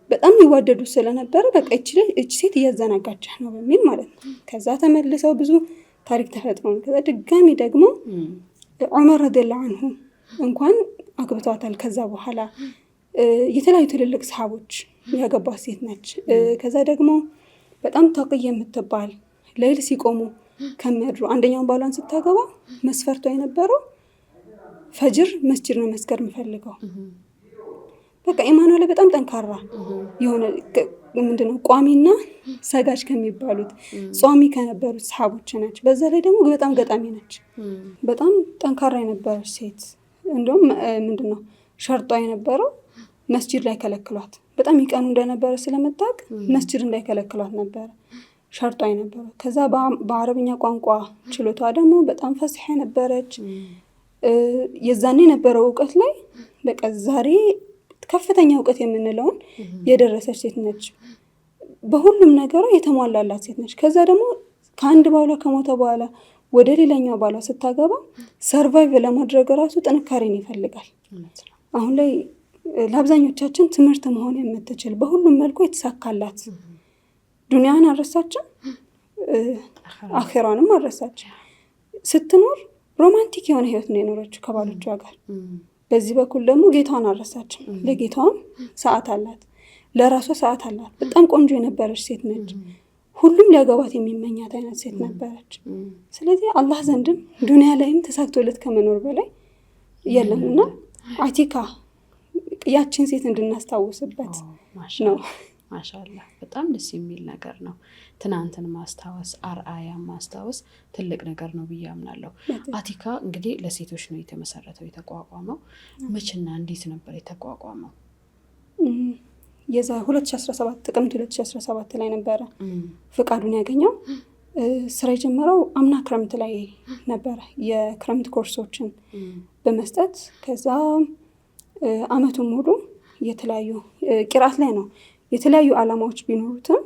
በጣም ይዋደዱ ስለነበረ በቃ እቺ ሴት እያዘናጋች ነው በሚል ማለት ነው። ከዛ ተመልሰው ብዙ ታሪክ ተፈጥሮ ነው። ከዛ ድጋሚ ደግሞ ዑመር ረዲየላሁ ዐንሁ እንኳን አግብቷታል። ከዛ በኋላ የተለያዩ ትልልቅ ሰሃቦች ያገባት ሴት ነች። ከዛ ደግሞ በጣም ተቅይ የምትባል ሌሊት ሲቆሙ ከሚያድሩ አንደኛውን ባሏን ስታገባ መስፈርቷ የነበረው ፈጅር መስጂድ ነው መስገድ የምፈልገው። በቃ ኢማኗ ላይ በጣም ጠንካራ የሆነ ምንድነው ቋሚና ሰጋጅ ከሚባሉት ጿሚ ከነበሩት ሰሃቦች ነች። በዛ ላይ ደግሞ በጣም ገጣሚ ነች። በጣም ጠንካራ የነበረች ሴት። እንደውም ምንድነው ሸርጧ የነበረው መስጂድ ላይ ከለክሏት በጣም ይቀኑ እንደነበረ ስለመጣቅ መስጂድ እንዳይከለክሏት ነበር ሸርጧ የነበረው። ከዛ በአረብኛ ቋንቋ ችሎቷ ደግሞ በጣም ፈስሐ ነበረች። የዛኔ የነበረው እውቀት ላይ በቃ ዛሬ ከፍተኛ እውቀት የምንለውን የደረሰች ሴት ነች። በሁሉም ነገሯ የተሟላላት ሴት ነች። ከዛ ደግሞ ከአንድ ባሏ ከሞተ በኋላ ወደ ሌላኛው ባሏ ስታገባ ሰርቫይቭ ለማድረግ ራሱ ጥንካሬን ይፈልጋል። አሁን ላይ ለአብዛኞቻችን ትምህርት መሆን የምትችል በሁሉም መልኩ የተሳካላት ዱንያን አረሳችን፣ አኺራንም አረሳችን። ስትኖር ሮማንቲክ የሆነ ህይወት ነው የኖረችው ከባሎቿ ጋር። በዚህ በኩል ደግሞ ጌታዋን አረሳችን። ለጌታዋም ሰዓት አላት፣ ለራሷ ሰዓት አላት። በጣም ቆንጆ የነበረች ሴት ነች። ሁሉም ሊያገባት የሚመኛት አይነት ሴት ነበረች። ስለዚህ አላህ ዘንድም ዱንያ ላይም ተሳክቶለት ከመኖር በላይ የለምና አቲካ ያችን ሴት እንድናስታውስበት ነው። ማሻአላህ በጣም ደስ የሚል ነገር ነው። ትናንትን ማስታወስ አርአያ ማስታወስ ትልቅ ነገር ነው ብዬ አምናለሁ። አቲካ እንግዲህ ለሴቶች ነው የተመሰረተው የተቋቋመው። መቼና እንዴት ነበር የተቋቋመው? የዛ 2017 ጥቅምት 2017 ላይ ነበረ ፍቃዱን ያገኘው። ስራ የጀመረው አምና ክረምት ላይ ነበረ የክረምት ኮርሶችን በመስጠት። ከዛ አመቱን ሙሉ የተለያዩ ቂርአት ላይ ነው የተለያዩ ዓላማዎች ቢኖሩትም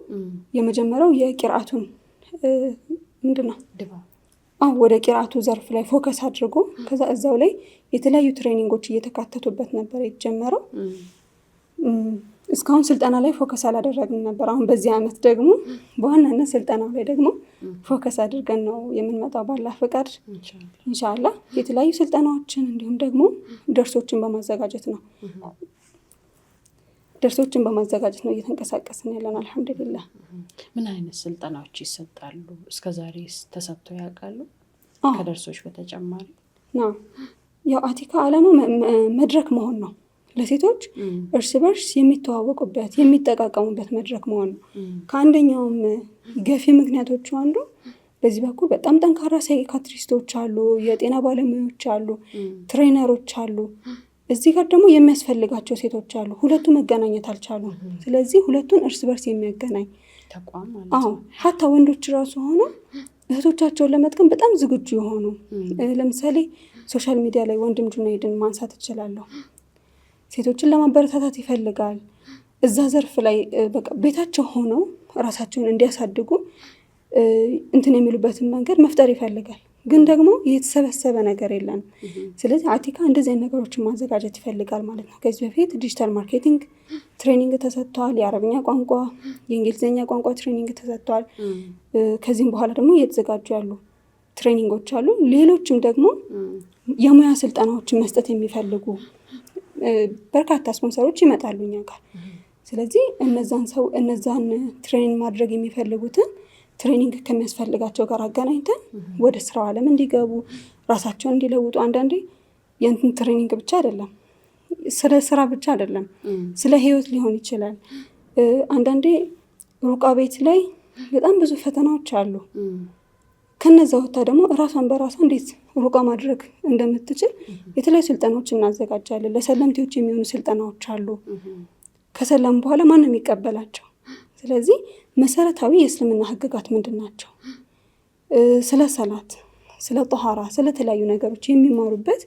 የመጀመሪያው የቂርአቱን ምንድነው ወደ ቂርአቱ ዘርፍ ላይ ፎከስ አድርጎ ከዛ እዛው ላይ የተለያዩ ትሬኒንጎች እየተካተቱበት ነበር የተጀመረው። እስካሁን ስልጠና ላይ ፎከስ አላደረግንም ነበር። አሁን በዚህ አመት ደግሞ በዋናነት ስልጠናው ላይ ደግሞ ፎከስ አድርገን ነው የምንመጣው ባላህ ፈቃድ ኢንሻአላህ። የተለያዩ ስልጠናዎችን እንዲሁም ደግሞ ደርሶችን በማዘጋጀት ነው እየተንቀሳቀስን ያለን አልহামዱሊላህ። ምን አይነት ስልጠናዎች ይሰጣሉ? እስከዛሬ ተሰጥቶ ያውቃሉ? ከደርሶች በተጨማሪ ነው ያው አቲካ ዓላማው መድረክ መሆን ነው። ለሴቶች እርስ በርስ የሚተዋወቁበት የሚጠቃቀሙበት መድረክ መሆን ነው። ከአንደኛውም ገፊ ምክንያቶቹ አንዱ በዚህ በኩል በጣም ጠንካራ ሳይካትሪስቶች አሉ፣ የጤና ባለሙያዎች አሉ፣ ትሬነሮች አሉ። እዚህ ጋር ደግሞ የሚያስፈልጋቸው ሴቶች አሉ። ሁለቱ መገናኘት አልቻሉም። ስለዚህ ሁለቱን እርስ በርስ የሚያገናኝ ተቋም ማለት ነው። ሀታ ወንዶች ራሱ ሆኖ እህቶቻቸውን ለመጥቀም በጣም ዝግጁ የሆኑ ለምሳሌ ሶሻል ሚዲያ ላይ ወንድም ጁናይድን ማንሳት እችላለሁ። ሴቶችን ለማበረታታት ይፈልጋል። እዛ ዘርፍ ላይ በቃ ቤታቸው ሆነው ራሳቸውን እንዲያሳድጉ እንትን የሚሉበትን መንገድ መፍጠር ይፈልጋል። ግን ደግሞ የተሰበሰበ ነገር የለም። ስለዚህ አቲካ እንደዚህ አይነት ነገሮችን ማዘጋጀት ይፈልጋል ማለት ነው። ከዚህ በፊት ዲጂታል ማርኬቲንግ ትሬኒንግ ተሰጥቷል። የአረብኛ ቋንቋ፣ የእንግሊዝኛ ቋንቋ ትሬኒንግ ተሰጥቷል። ከዚህም በኋላ ደግሞ እየተዘጋጁ ያሉ ትሬኒንጎች አሉ። ሌሎችም ደግሞ የሙያ ስልጠናዎችን መስጠት የሚፈልጉ በርካታ ስፖንሰሮች ይመጣሉ እኛ ጋር። ስለዚህ እነዛን ትሬኒንግ ማድረግ የሚፈልጉትን ትሬኒንግ ከሚያስፈልጋቸው ጋር አገናኝተን ወደ ስራው ዓለም እንዲገቡ ራሳቸውን እንዲለውጡ። አንዳንዴ የእንትን ትሬኒንግ ብቻ አይደለም፣ ስለ ስራ ብቻ አይደለም፣ ስለ ህይወት ሊሆን ይችላል። አንዳንዴ ሩቃ ቤት ላይ በጣም ብዙ ፈተናዎች አሉ። ከነዛ ወጣ ደግሞ ራሷን በራሷ እንዴት ሩቃ ማድረግ እንደምትችል የተለያዩ ስልጠናዎች እናዘጋጃለን። ለሰለምቴዎች የሚሆኑ ስልጠናዎች አሉ። ከሰለም በኋላ ማንም ይቀበላቸው። ስለዚህ መሰረታዊ የእስልምና ህግጋት ምንድን ናቸው? ስለ ሰላት ስለ ጧሃራ ስለተለያዩ ነገሮች የሚማሩበት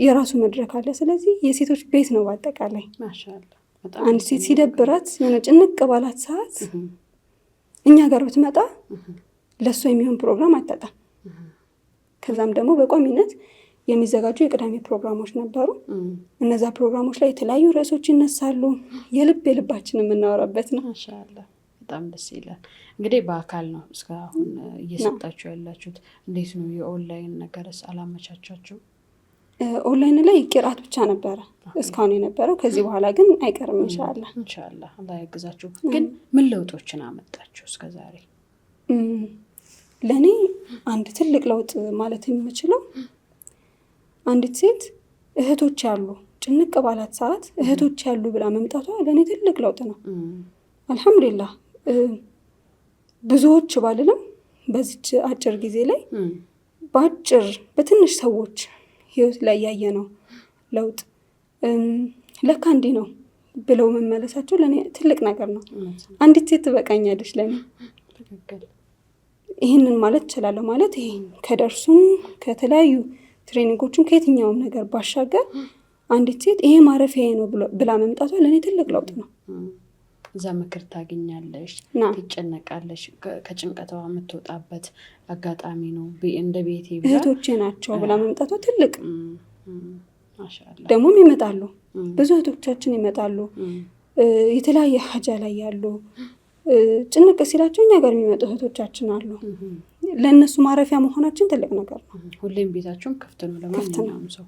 የራሱ መድረክ አለ። ስለዚህ የሴቶች ቤት ነው በአጠቃላይ። ማሻአላህ አንድ ሴት ሲደብራት የሆነ ጭንቅ ባላት ሰዓት እኛ ጋር ብትመጣ ለእሷ የሚሆን ፕሮግራም አታጣም። ከዛም ደግሞ በቋሚነት የሚዘጋጁ የቅዳሜ ፕሮግራሞች ነበሩ። እነዛ ፕሮግራሞች ላይ የተለያዩ ርዕሶች ይነሳሉ። የልባችን የምናወራበት ነው። ማሻአላህ በጣም ደስ ይላል። እንግዲህ በአካል ነው እስካሁን እየሰጣችሁ ያላችሁት። እንዴት ነው የኦንላይን ነገርስ አላመቻቻችሁ? ኦንላይን ላይ ቂርአት ብቻ ነበረ እስካሁን የነበረው። ከዚህ በኋላ ግን አይቀርም ኢንሻአላህ። አላህ ያግዛችሁ። ግን ምን ለውጦችን አመጣችሁ እስከዛሬ? ለእኔ አንድ ትልቅ ለውጥ ማለት የምችለው አንዲት ሴት እህቶች ያሉ ጭንቅ ባላት ሰዓት እህቶች ያሉ ብላ መምጣቷ ለእኔ ትልቅ ለውጥ ነው። አልሐምዱሊላህ ብዙዎች ባልልም በዚች አጭር ጊዜ ላይ በትንሽ ሰዎች ህይወት ላይ ያየነው ለውጥ ለካ እንዲህ ነው ብለው መመለሳቸው ለእኔ ትልቅ ነገር ነው። አንዲት ሴት ትበቃኛለች ለእኔ። ይህንን ማለት እችላለሁ። ማለት ይሄ ከደርሱም ከተለያዩ ትሬኒንጎችን ከየትኛውም ነገር ባሻገር አንዲት ሴት ይሄ ማረፊያ ነው ብላ መምጣቷ ለእኔ ትልቅ ለውጥ ነው። እዛ ምክር ታገኛለሽ፣ ትጨነቃለሽ፣ ከጭንቀቷ የምትወጣበት አጋጣሚ ነው። እንደ ቤቴ እህቶቼ ናቸው ብላ መምጣቷ ትልቅ። ደግሞም ይመጣሉ፣ ብዙ እህቶቻችን ይመጣሉ። የተለያየ ሀጃ ላይ ያሉ ጭንቅ ሲላቸው እኛ ጋር የሚመጡ እህቶቻችን አሉ። ለእነሱ ማረፊያ መሆናችን ትልቅ ነገር ነው። ሁሌም ቤታቸውን ክፍት ነው ለማንኛውም ሰው።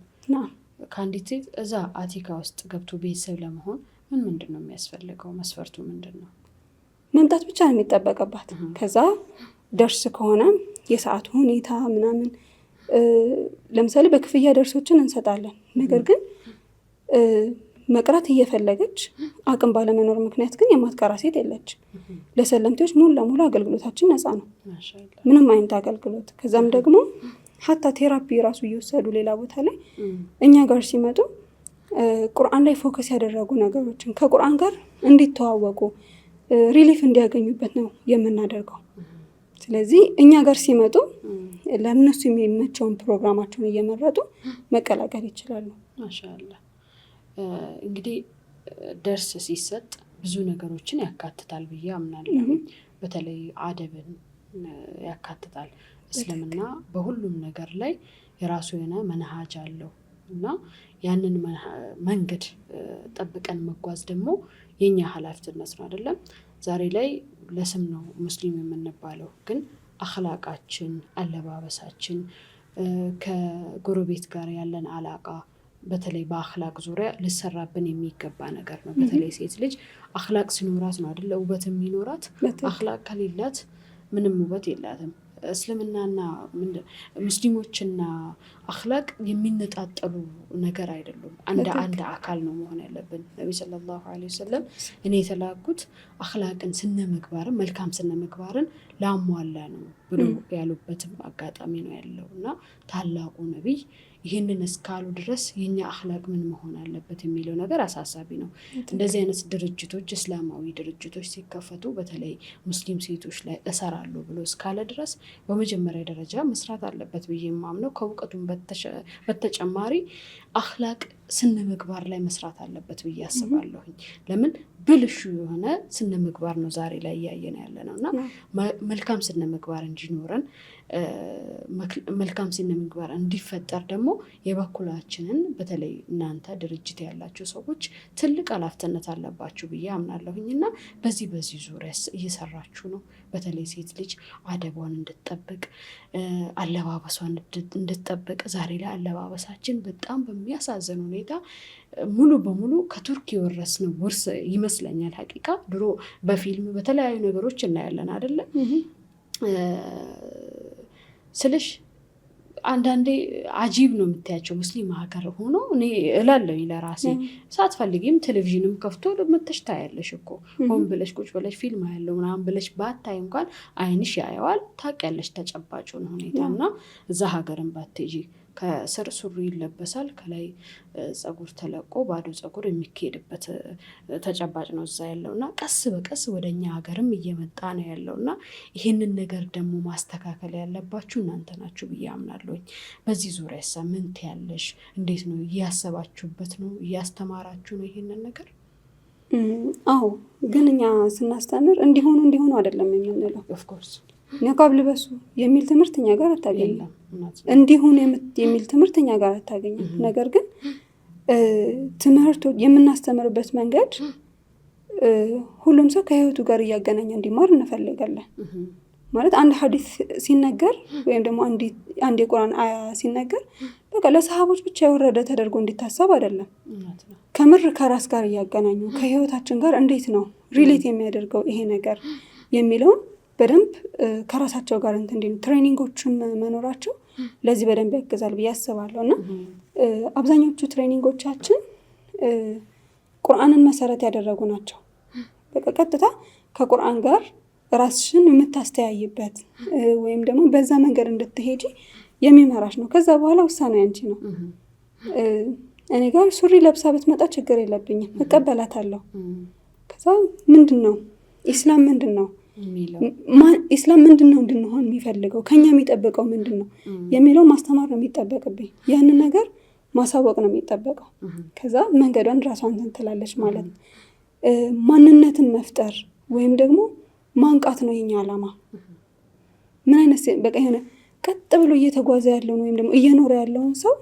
ከአንዲት ሴት እዛ አቲካ ውስጥ ገብቶ ቤተሰብ ለመሆን ምንድን ነው የሚያስፈልገው? መስፈርቱ ምንድን ነው? መምጣት ብቻ ነው የሚጠበቅባት። ከዛ ደርስ ከሆነ የሰዓቱ ሁኔታ ምናምን፣ ለምሳሌ በክፍያ ደርሶችን እንሰጣለን። ነገር ግን መቅራት እየፈለገች አቅም ባለመኖር ምክንያት ግን የማትቀራ ሴት የለች። ለሰለምቴዎች ሙሉ ለሙሉ አገልግሎታችን ነፃ ነው፣ ምንም አይነት አገልግሎት። ከዛም ደግሞ ሀታ ቴራፒ ራሱ እየወሰዱ ሌላ ቦታ ላይ እኛ ጋር ሲመጡ ቁርአን ላይ ፎከስ ያደረጉ ነገሮችን ከቁርአን ጋር እንዲተዋወቁ ሪሊፍ እንዲያገኙበት ነው የምናደርገው። ስለዚህ እኛ ጋር ሲመጡ ለእነሱ የሚመቸውን ፕሮግራማቸውን እየመረጡ መቀላቀል ይችላሉ። ማሻአላህ። እንግዲህ ደርስ ሲሰጥ ብዙ ነገሮችን ያካትታል ብዬ አምናለሁ። በተለይ አደብን ያካትታል። እስልምና በሁሉም ነገር ላይ የራሱ የሆነ መንሃጅ አለው እና ያንን መንገድ ጠብቀን መጓዝ ደግሞ የኛ ኃላፊነት ነው አይደለም? ዛሬ ላይ ለስም ነው ሙስሊም የምንባለው፣ ግን አኽላቃችን፣ አለባበሳችን፣ ከጎረቤት ጋር ያለን አላቃ በተለይ በአኽላቅ ዙሪያ ልሰራብን የሚገባ ነገር ነው። በተለይ ሴት ልጅ አኽላቅ ሲኖራት ነው አይደለ ውበት የሚኖራት። አኽላቅ ከሌላት ምንም ውበት የላትም። እስልምናና ሙስሊሞችና አኽላቅ የሚነጣጠሉ ነገር አይደሉም። አንድ አካል ነው መሆን ያለብን። ነቢ ሰለላሁ ዐለይሂ ወሰለም እኔ የተላኩት አኽላቅን ስነምግባርን መልካም ስነምግባርን ላሟላ ነው ብሎ ያሉበትም አጋጣሚ ነው ያለው እና ታላቁ ነቢይ ይህንን እስካሉ ድረስ የኛ አኽላቅ ምን መሆን አለበት የሚለው ነገር አሳሳቢ ነው። እንደዚህ አይነት ድርጅቶች እስላማዊ ድርጅቶች ሲከፈቱ በተለይ ሙስሊም ሴቶች ላይ እሰራለሁ ብሎ እስካለ ድረስ በመጀመሪያ ደረጃ መስራት አለበት ብዬ የማምነው ከእውቀቱም በተጨማሪ አኽላቅ ስነ ምግባር ላይ መስራት አለበት ብዬ አስባለሁኝ። ለምን ብልሹ የሆነ ስነ ምግባር ነው ዛሬ ላይ እያየን ያለ ነው እና መልካም ስነ ምግባር እንዲኖረን መልካም ስነ ምግባር እንዲፈጠር ደግሞ የበኩላችንን በተለይ እናንተ ድርጅት ያላችሁ ሰዎች ትልቅ ኃላፊነት አለባችሁ ብዬ አምናለሁኝ እና በዚህ ዙሪያ እየሰራችሁ ነው። በተለይ ሴት ልጅ አደቧን እንድትጠብቅ አለባበሷን እንድትጠብቅ። ዛሬ ላይ አለባበሳችን በጣም በሚያሳዝን ሁኔታ ሙሉ በሙሉ ከቱርክ የወረስነው ውርስ ይመስለኛል። ሀቂቃ ድሮ በፊልም በተለያዩ ነገሮች እናያለን አይደለም ስልሽ አንዳንዴ አጂብ ነው የምታያቸው ሙስሊም ሀገር ሆኖ እኔ እላለሁ ለራሴ ሳትፈልጊም ቴሌቪዥንም ከፍቶ መተሽ ታያለሽ እኮ ሆን ብለሽ ቁጭ ብለሽ ፊልም ያለው ምናምን ብለሽ ባታይ እንኳን አይንሽ ያየዋል፣ ታውቂያለሽ ተጨባጩን ሁኔታና እዛ ሀገርን ባትጂ ከስር ሱሪ ይለበሳል፣ ከላይ ጸጉር ተለቆ ባዶ ጸጉር የሚካሄድበት ተጨባጭ ነው እዛ ያለው እና ቀስ በቀስ ወደ እኛ ሀገርም እየመጣ ነው ያለው እና ይህንን ነገር ደግሞ ማስተካከል ያለባችሁ እናንተ ናችሁ ብዬ አምናለሁኝ። በዚህ ዙሪያ ምን ትያለሽ? እንዴት ነው እያሰባችሁበት ነው? እያስተማራችሁ ነው ይሄንን ነገር? አዎ፣ ግን እኛ ስናስተምር እንዲሆኑ አይደለም የምንለው። ኦፍኮርስ ኒቃብ ልበሱ የሚል ትምህርት እኛ ጋር አታገኝም። እንዲሁን የሚል ትምህርት እኛ ጋር አታገኝም። ነገር ግን ትምህርቱ የምናስተምርበት መንገድ ሁሉም ሰው ከህይወቱ ጋር እያገናኘ እንዲማር እንፈልጋለን። ማለት አንድ ሐዲስ ሲነገር ወይም ደግሞ አንድ የቁርአን አያ ሲነገር በቃ ለሰሃቦች ብቻ የወረደ ተደርጎ እንዲታሰብ አይደለም። ከምር ከራስ ጋር እያገናኙ ከህይወታችን ጋር እንዴት ነው ሪሌት የሚያደርገው ይሄ ነገር የሚለውን በደንብ ከራሳቸው ጋር እንዲሁ ትሬኒንጎችን መኖራቸው ለዚህ በደንብ ያግዛል ብዬ አስባለሁ። እና አብዛኞቹ ትሬኒንጎቻችን ቁርአንን መሰረት ያደረጉ ናቸው። በቃ ቀጥታ ከቁርአን ጋር ራስሽን የምታስተያይበት ወይም ደግሞ በዛ መንገድ እንድትሄጂ የሚመራሽ ነው። ከዛ በኋላ ውሳኔው ያንቺ ነው። እኔ ጋር ሱሪ ለብሳ ብትመጣ ችግር የለብኝም፣ እቀበላታለሁ። ከዛ ምንድን ነው ኢስላም ምንድን ነው ኢስላም ምንድን ነው እንድንሆን የሚፈልገው ከኛ የሚጠበቀው ምንድን ነው የሚለው ማስተማር ነው የሚጠበቅብኝ። ያንን ነገር ማሳወቅ ነው የሚጠበቀው። ከዛ መንገዷን ራሷን ትላለች ማለት ነው። ማንነትን መፍጠር ወይም ደግሞ ማንቃት ነው የኛ ዓላማ። ምን አይነት በቃ የሆነ ቀጥ ብሎ እየተጓዘ ያለውን ወይም ደግሞ እየኖረ ያለውን ሰው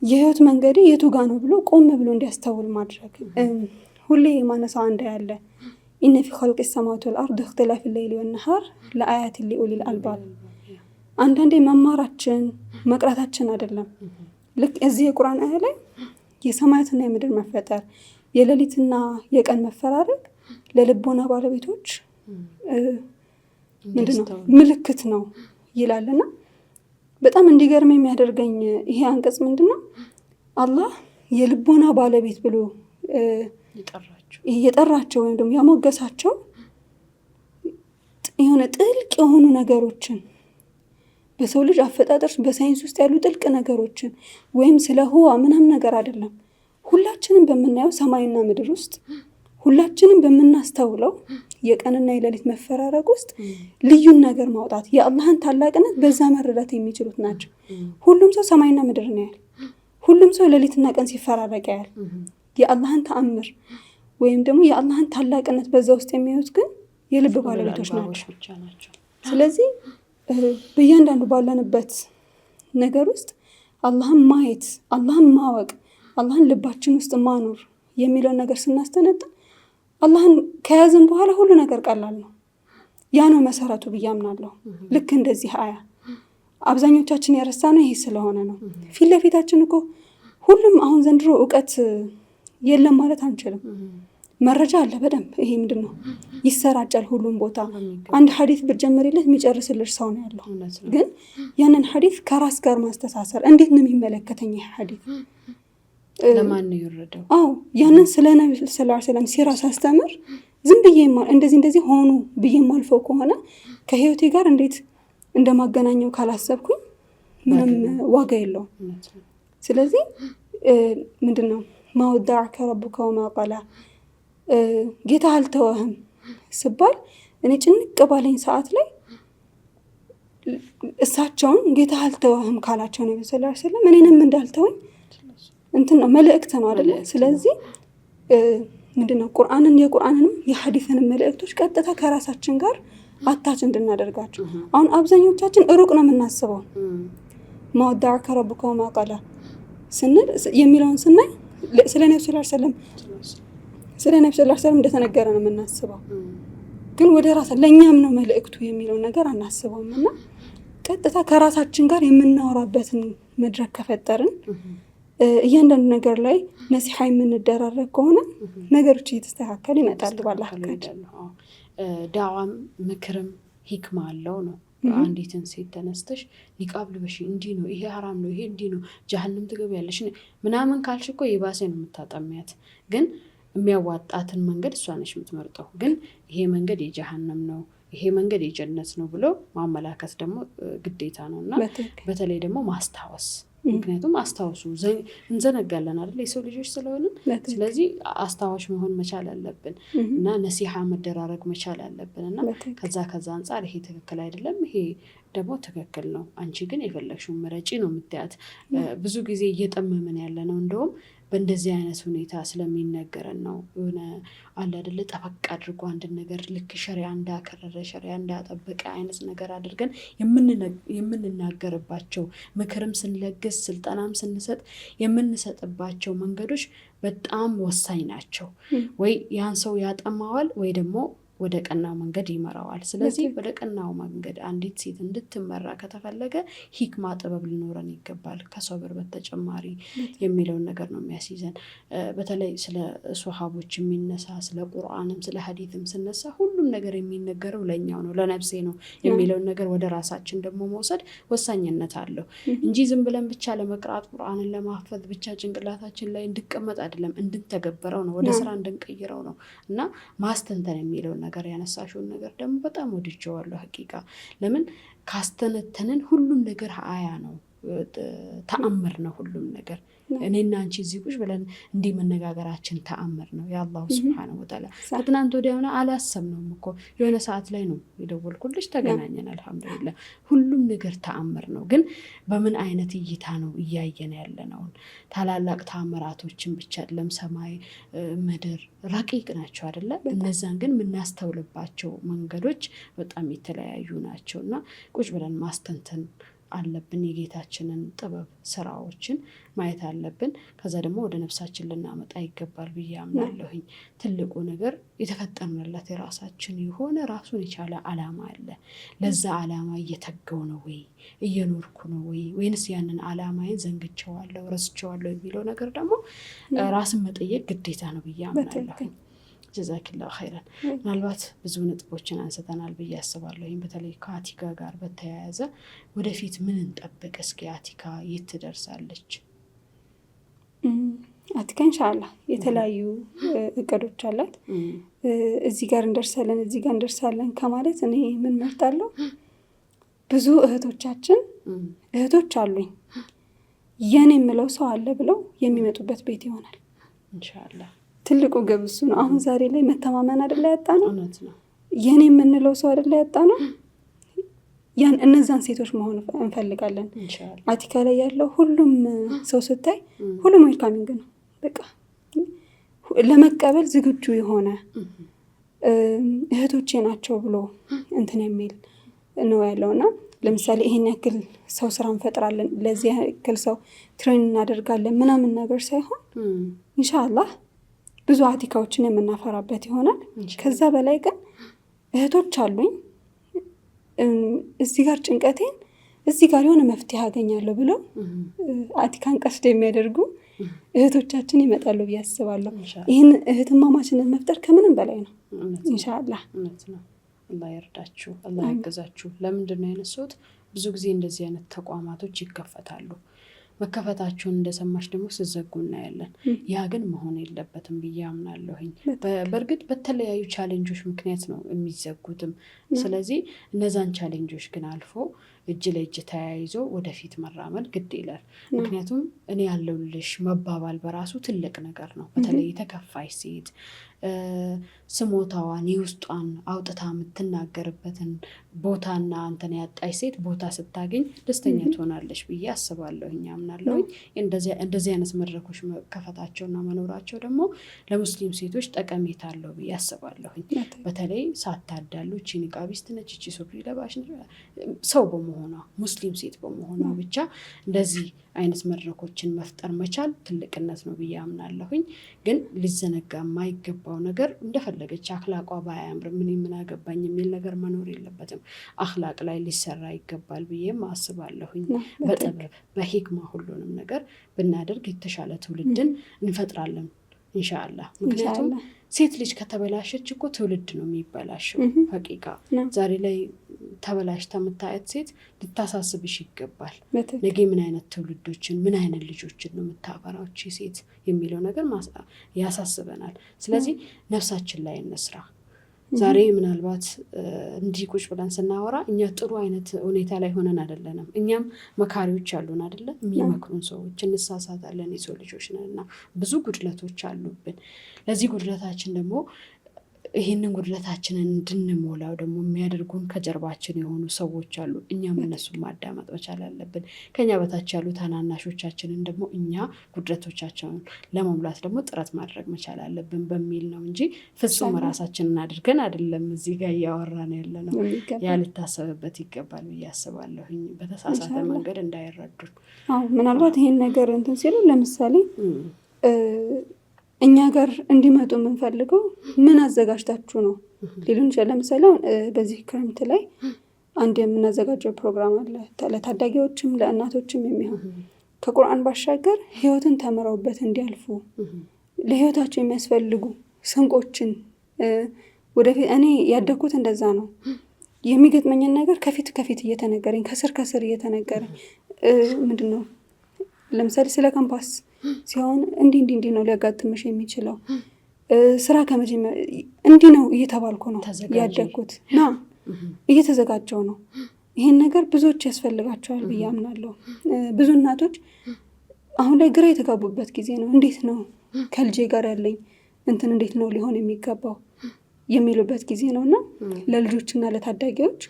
የህይወት መንገዴ የቱ ጋ ነው ብሎ ቆም ብሎ እንዲያስተውል ማድረግ። ሁሌ ማነሳው አንድ ያለ ኢነ ፊ ኸልቂ ሰማዋት ወልአርድ እክትላፊ ሌይሊ ወነሃር ለአያት ሊኡሊል አልባብ። አንዳንዴ መማራችን መቅራታችን አይደለም። ልክ እዚህ የቁርአን አያ ላይ የሰማያትና የምድር መፈጠር የሌሊትና የቀን መፈራረቅ ለልቦና ባለቤቶች ምንድነው ምልክት ነው ይላልና በጣም እንዲገርም የሚያደርገኝ ይሄ አንቀጽ ምንድነው አላህ የልቦና ባለቤት ብሎ የጠራቸው ወይም ደግሞ ያሞገሳቸው የሆነ ጥልቅ የሆኑ ነገሮችን በሰው ልጅ አፈጣጠር በሳይንስ ውስጥ ያሉ ጥልቅ ነገሮችን ወይም ስለ ህዋ ምናምን ነገር አይደለም። ሁላችንም በምናየው ሰማይና ምድር ውስጥ ሁላችንም በምናስተውለው የቀንና የሌሊት መፈራረቅ ውስጥ ልዩን ነገር ማውጣት የአላህን ታላቅነት በዛ መረዳት የሚችሉት ናቸው። ሁሉም ሰው ሰማይና ምድር ነው ያያል። ሁሉም ሰው ሌሊትና ቀን ሲፈራረቅ ያያል። የአላህን ተአምር ወይም ደግሞ የአላህን ታላቅነት በዛ ውስጥ የሚያዩት ግን የልብ ባለቤቶች ናቸው። ስለዚህ በእያንዳንዱ ባለንበት ነገር ውስጥ አላህን ማየት፣ አላህን ማወቅ፣ አላህን ልባችን ውስጥ ማኖር የሚለውን ነገር ስናስተነጥን አላህን ከያዝን በኋላ ሁሉ ነገር ቀላል ነው። ያ ነው መሰረቱ ብዬ አምናለሁ። ልክ እንደዚህ አያ አብዛኞቻችን የረሳነው ይሄ ስለሆነ ነው። ፊት ለፊታችን እኮ ሁሉም አሁን ዘንድሮ እውቀት የለም ማለት አንችልም። መረጃ አለ በደንብ። ይሄ ምንድን ነው ይሰራጫል ሁሉም ቦታ። አንድ ሐዲስ ብትጀምሪለት የሚጨርስልሽ ሰው ነው ያለው። ግን ያንን ሐዲስ ከራስ ጋር ማስተሳሰር እንዴት ነው የሚመለከተኝ ይሄ ሐዲስ ለማን ነው ይወረደው? አዎ ያንን ስለ ነብዩ ሰለላሁ ዐለይሂ ወሰለም ሲራ ሳስተምር ዝም ብዬ እንደዚህ ሆኑ ብዬ ማልፈው ከሆነ ከህይወቴ ጋር እንዴት እንደማገናኘው ካላሰብኩኝ ምንም ዋጋ የለውም። ስለዚህ ምንድነው ማወዳዐከ ረቡከ ወማ ቀላ ጌታ አልተወህም ስባል እኔ ጭንቅ ባለኝ ሰዓት ላይ እሳቸውን ጌታ አልተወህም ካላቸው ነብዩ ሰለላሁ ዐለይሂ ወሰለም እኔንም እንዳልተወኝ እንትን ነው መልእክት ነው አይደል? ስለዚህ ምንድነው የቁርአንንም የሐዲስንም መልእክቶች ቀጥታ ከራሳችን ጋር አታች እንድናደርጋቸው። አሁን አብዛኞቻችን ሩቅ ነው የምናስበው። ማወዳዐከ ረቡከ ወማ ቀላ ስንል የሚለውን ስናይ ስለ ነብዩ ሰለላሁ ዐለይሂ ወሰለም እንደተነገረ ነው የምናስበው። ግን ወደ ራሳችን ለኛም ነው መልእክቱ የሚለው ነገር አናስበውም። እና ቀጥታ ከራሳችን ጋር የምናወራበትን መድረክ ከፈጠርን እያንዳንዱ ነገር ላይ ነሲሐ የምንደራረግ ከሆነ ነገሮች እየተስተካከሉ ይመጣሉ። ባላህከድ ዳዋም ምክርም ሂክማ አለው ነው። አንዲትን ሴት ተነስተሽ ኒቃብ ልበሽ እንዲህ ነው ይሄ ሐራም ነው ይሄ እንዲህ ነው ጀሃነም ትገቢያለሽ ምናምን ካልሽ እኮ የባሰ ነው የምታጠሚያት። ግን የሚያዋጣትን መንገድ እሷ ነች የምትመርጠው። ግን ይሄ መንገድ የጀሃነም ነው ይሄ መንገድ የጀነት ነው ብሎ ማመላከት ደግሞ ግዴታ ነው እና በተለይ ደግሞ ማስታወስ ምክንያቱም አስታውሱ እንዘነጋለን አይደል የሰው ልጆች ስለሆንን ስለዚህ አስታዋሽ መሆን መቻል አለብን እና ነሲሃ መደራረግ መቻል አለብን እና ከዛ አንፃር ይሄ ትክክል አይደለም ይሄ ደግሞ ትክክል ነው አንቺ ግን የፈለግሽው ምረጪ ነው የምትያት ብዙ ጊዜ እየጠመመን ያለ ነው እንደውም በእንደዚህ አይነት ሁኔታ ስለሚነገረን ነው የሆነ አለ አይደል ጠበቅ አድርጎ አንድ ነገር ልክ ሸሪዓ እንዳከረረ ሸሪዓ እንዳጠበቀ አይነት ነገር አድርገን የምንናገርባቸው ምክርም ስንለግስ ስልጠናም ስንሰጥ የምንሰጥባቸው መንገዶች በጣም ወሳኝ ናቸው ወይ ያን ሰው ያጠማዋል ወይ ደግሞ ወደ ቀናው መንገድ ይመራዋል ስለዚህ ወደ ቀናው መንገድ አንዲት ሴት እንድትመራ ከተፈለገ ሂክማ ጥበብ ሊኖረን ይገባል ከሶብር በተጨማሪ የሚለውን ነገር ነው የሚያስይዘን በተለይ ስለ ሱሐቦች የሚነሳ ስለ ቁርአንም ስለ ሐዲስም ስነሳ ሁሉም ነገር የሚነገረው ለኛው ነው ለነፍሴ ነው የሚለውን ነገር ወደ ራሳችን ደግሞ መውሰድ ወሳኝነት አለው እንጂ ዝም ብለን ብቻ ለመቅራት ቁርአንን ለማፈዝ ብቻ ጭንቅላታችን ላይ እንድቀመጥ አይደለም እንድንተገበረው ነው ወደ ስራ እንድንቀይረው ነው እና ማስተንተን የሚለው ነገር ያነሳሽውን ነገር ደግሞ በጣም ወድጄዋለሁ ሐቂቃ ለምን ካስተነተንን ሁሉም ነገር አያ ነው ተአምር ነው ሁሉም ነገር እኔና አንቺ እዚህ ቁጭ ብለን እንዲህ መነጋገራችን ተአምር ነው የአላሁ ሱብሓነሁ ወተዓላ ከትናንት ወዲያውና አላሰብነውም እኮ የሆነ ሰዓት ላይ ነው የደወልኩልሽ ተገናኘን አልሐምዱሊላህ ሁሉም ነገር ተአምር ነው ግን በምን አይነት እይታ ነው እያየን ያለነው ታላላቅ ተአምራቶችን ብቻ አይደለም ሰማይ ምድር ረቂቅ ናቸው አይደለ እነዛን ግን የምናስተውልባቸው መንገዶች በጣም የተለያዩ ናቸውና ቁጭ ብለን ማስተንተን አለብን የጌታችንን ጥበብ ስራዎችን ማየት አለብን ከዛ ደግሞ ወደ ነፍሳችን ልናመጣ ይገባል ብዬ አምናለሁኝ ትልቁ ነገር የተፈጠርንለት የራሳችን የሆነ ራሱን የቻለ አላማ አለ ለዛ አላማ እየተገው ነው ወይ እየኖርኩ ነው ወይንስ ያንን አላማዬን ዘንግቼዋለሁ ረስቼዋለሁ የሚለው ነገር ደግሞ ራስን መጠየቅ ግዴታ ነው ብዬ አምናለሁኝ ጀዛኪላሁ ኸይራን ምናልባት ብዙ ነጥቦችን አንስተናል ብዬ አስባለሁኝ በተለይ ከአቲካ ጋር በተያያዘ ወደፊት ምን እንጠብቅ እስኪ አቲካ የት ትደርሳለች አቲካ ኢንሻአላህ የተለያዩ እቅዶች አላት እዚህ ጋር እንደርሳለን ከማለት እኔ ምን መርጣለሁ ብዙ እህቶች አሉኝ የኔ የምለው ሰው አለ ብለው የሚመጡበት ቤት ይሆናል ኢንሻአላህ ትልቁ ግብ እሱ ነው አሁን ዛሬ ላይ መተማመን አይደለ ያጣነው የኔ የምንለው ሰው አይደለ ያጣነው ያን እነዛን ሴቶች መሆን እንፈልጋለን አቲካ ላይ ያለው ሁሉም ሰው ስታይ ሁሉም ዌልካሚንግ ነው በቃ ለመቀበል ዝግጁ የሆነ እህቶቼ ናቸው ብሎ እንትን የሚል ነው ያለውና ለምሳሌ ይሄን ያክል ሰው ስራ እንፈጥራለን ለዚህ ያክል ሰው ትሬን እናደርጋለን ምናምን ነገር ሳይሆን ኢንሻአላህ ብዙ አቲካዎችን የምናፈራበት ይሆናል ከዛ በላይ ግን እህቶች አሉኝ እዚህ ጋር ጭንቀቴን እዚህ ጋር የሆነ መፍትሄ አገኛለሁ ብለው አቲካን ቀስደ የሚያደርጉ እህቶቻችን ይመጣሉ ብዬ አስባለሁ ይህን እህትማማችነት መፍጠር ከምንም በላይ ነው ኢንሻአላህ አላህ ይርዳችሁ አላህ ያግዛችሁ ለምንድን ነው ያነሱት ብዙ ጊዜ እንደዚህ አይነት ተቋማቶች ይከፈታሉ መከፈታቸውን እንደሰማሽ ደግሞ ሲዘጉ እናያለን ያ ግን መሆን የለበትም ብዬ አምናለሁኝ በእርግጥ በተለያዩ ቻሌንጆች ምክንያት ነው የሚዘጉትም ስለዚህ እነዛን ቻሌንጆች ግን አልፎ እጅ ለእጅ ተያይዞ ወደፊት መራመድ ግድ ይላል ምክንያቱም እኔ ያለሁልሽ መባባል በራሱ ትልቅ ነገር ነው በተለይ የተከፋይ ሴት ስሞታዋን የውስጧን አውጥታ የምትናገርበትን ቦታና አንተን ያጣይ ሴት ቦታ ስታገኝ ደስተኛ ትሆናለች ብዬ አስባለሁኝ አምናለሁኝ እንደዚህ አይነት መድረኮች መከፈታቸውና መኖራቸው ደግሞ ለሙስሊም ሴቶች ጠቀሜታ አለው ብዬ አስባለሁኝ በተለይ ሳታዳሉ እቺ ኒቃቢስት ነች እቺ ሱሪ ለባሽ ሰው በመሆኗ ሙስሊም ሴት በመሆኗ ብቻ እንደዚህ አይነት መድረኮችን መፍጠር መቻል ትልቅነት ነው ብዬ አምናለሁኝ ግን ሊዘነጋ የማይገባው ነገር እንደፈለገች አክላቋ ባያምር ምን አገባኝ የሚል ነገር መኖር የለበትም አክላቅ ላይ ሊሰራ ይገባል ብዬም አስባለሁኝ በጥበብ በሂክማ ሁሉንም ነገር ብናደርግ የተሻለ ትውልድን እንፈጥራለን ኢንሻአላህ ምክንያቱም ሴት ልጅ ከተበላሸች እኮ ትውልድ ነው የሚበላሸው ሐቂቃ ዛሬ ላይ ተበላሽታ የምታያት ሴት ልታሳስብሽ ይገባል ነገ ምን አይነት ትውልዶችን ምን አይነት ልጆችን ነው የምታፈራው ሴት የሚለው ነገር ያሳስበናል ስለዚህ ነፍሳችን ላይ እንስራ ዛሬ ምናልባት እንዲህ ቁጭ ብለን ስናወራ እኛ ጥሩ አይነት ሁኔታ ላይ ሆነን አይደለንም። እኛም መካሪዎች አሉን አይደለ? የሚመክሩን ሰዎች፣ እንሳሳታለን፣ የሰው ልጆች ነን እና ብዙ ጉድለቶች አሉብን። ለዚህ ጉድለታችን ደግሞ ይህንን ጉድለታችንን እንድንሞላው ደግሞ የሚያደርጉን ከጀርባችን የሆኑ ሰዎች አሉ። እኛም እነሱን ማዳመጥ መቻል አለብን። ከኛ በታች ያሉ ታናናሾቻችንን ደግሞ እኛ ጉድለቶቻቸውን ለመሙላት ደግሞ ጥረት ማድረግ መቻል አለብን በሚል ነው እንጂ ፍጹም ራሳችንን አድርገን አይደለም እዚህ ጋር እያወራን ያለ ነው። ያልታሰብበት ይገባል ብዬ አስባለሁኝ። በተሳሳተ መንገድ እንዳይረዱን። ምናልባት ይሄን ነገር እንትን ሲሉ ለምሳሌ እኛ ጋር እንዲመጡ የምንፈልገው ምን አዘጋጅታችሁ ነው ሊሉን ይችላል። ለምሳሌ በዚህ ክረምት ላይ አንድ የምናዘጋጀው ፕሮግራም አለ፣ ለታዳጊዎችም ለእናቶችም የሚሆን ከቁርአን ባሻገር ህይወትን ተምረውበት እንዲያልፉ ለህይወታቸው የሚያስፈልጉ ስንቆችን ወደፊት እኔ ያደግኩት እንደዛ ነው። የሚገጥመኝን ነገር ከፊት እየተነገረኝ ከስር እየተነገረኝ ምንድን ነው ለምሳሌ ስለ ካምፓስ ሲሆን እንዲህ ነው ሊያጋጥምሽ የሚችለው ስራ ከመጀመር እንዲህ ነው እየተባልኩ ነው ያደግኩት ና እየተዘጋጀው ነው። ይሄን ነገር ብዙዎች ያስፈልጋቸዋል ብዬ አምናለሁ። ብዙ እናቶች አሁን ላይ ግራ የተጋቡበት ጊዜ ነው። እንዴት ነው ከልጄ ጋር ያለኝ እንትን እንዴት ነው ሊሆን የሚገባው የሚሉበት ጊዜ ነው እና ለልጆችና ለታዳጊዎች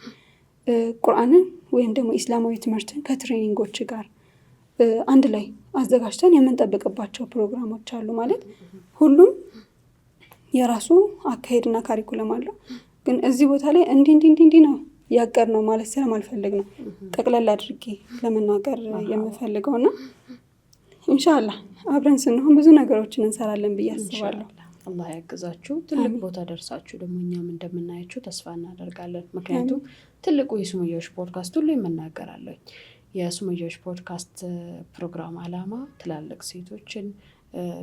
ቁርአንን ወይም ደግሞ ኢስላማዊ ትምህርትን ከትሬኒንጎች ጋር አንድ ላይ አዘጋጅተን የምንጠብቅባቸው ፕሮግራሞች አሉ። ማለት ሁሉም የራሱ አካሄድና ካሪኩለም አለው። ግን እዚህ ቦታ ላይ እንዲህ ነው ያቀር ነው ማለት ስለማልፈልግ ነው ጠቅላላ አድርጌ ለመናገር የምፈልገው እና ኢንሻአላህ አብረን ስንሆን ብዙ ነገሮችን እንሰራለን ብዬ አስባለሁ። አላህ ያግዛችሁ። ትልቅ ቦታ ደርሳችሁ ደግሞ እኛም እንደምናያችሁ ተስፋ እናደርጋለን። ምክንያቱም ትልቁ የሱመያዎች ፖድካስት ሁሉ የምናገራለሁ የሱመያዎች ፖድካስት ፕሮግራም አላማ ትላልቅ ሴቶችን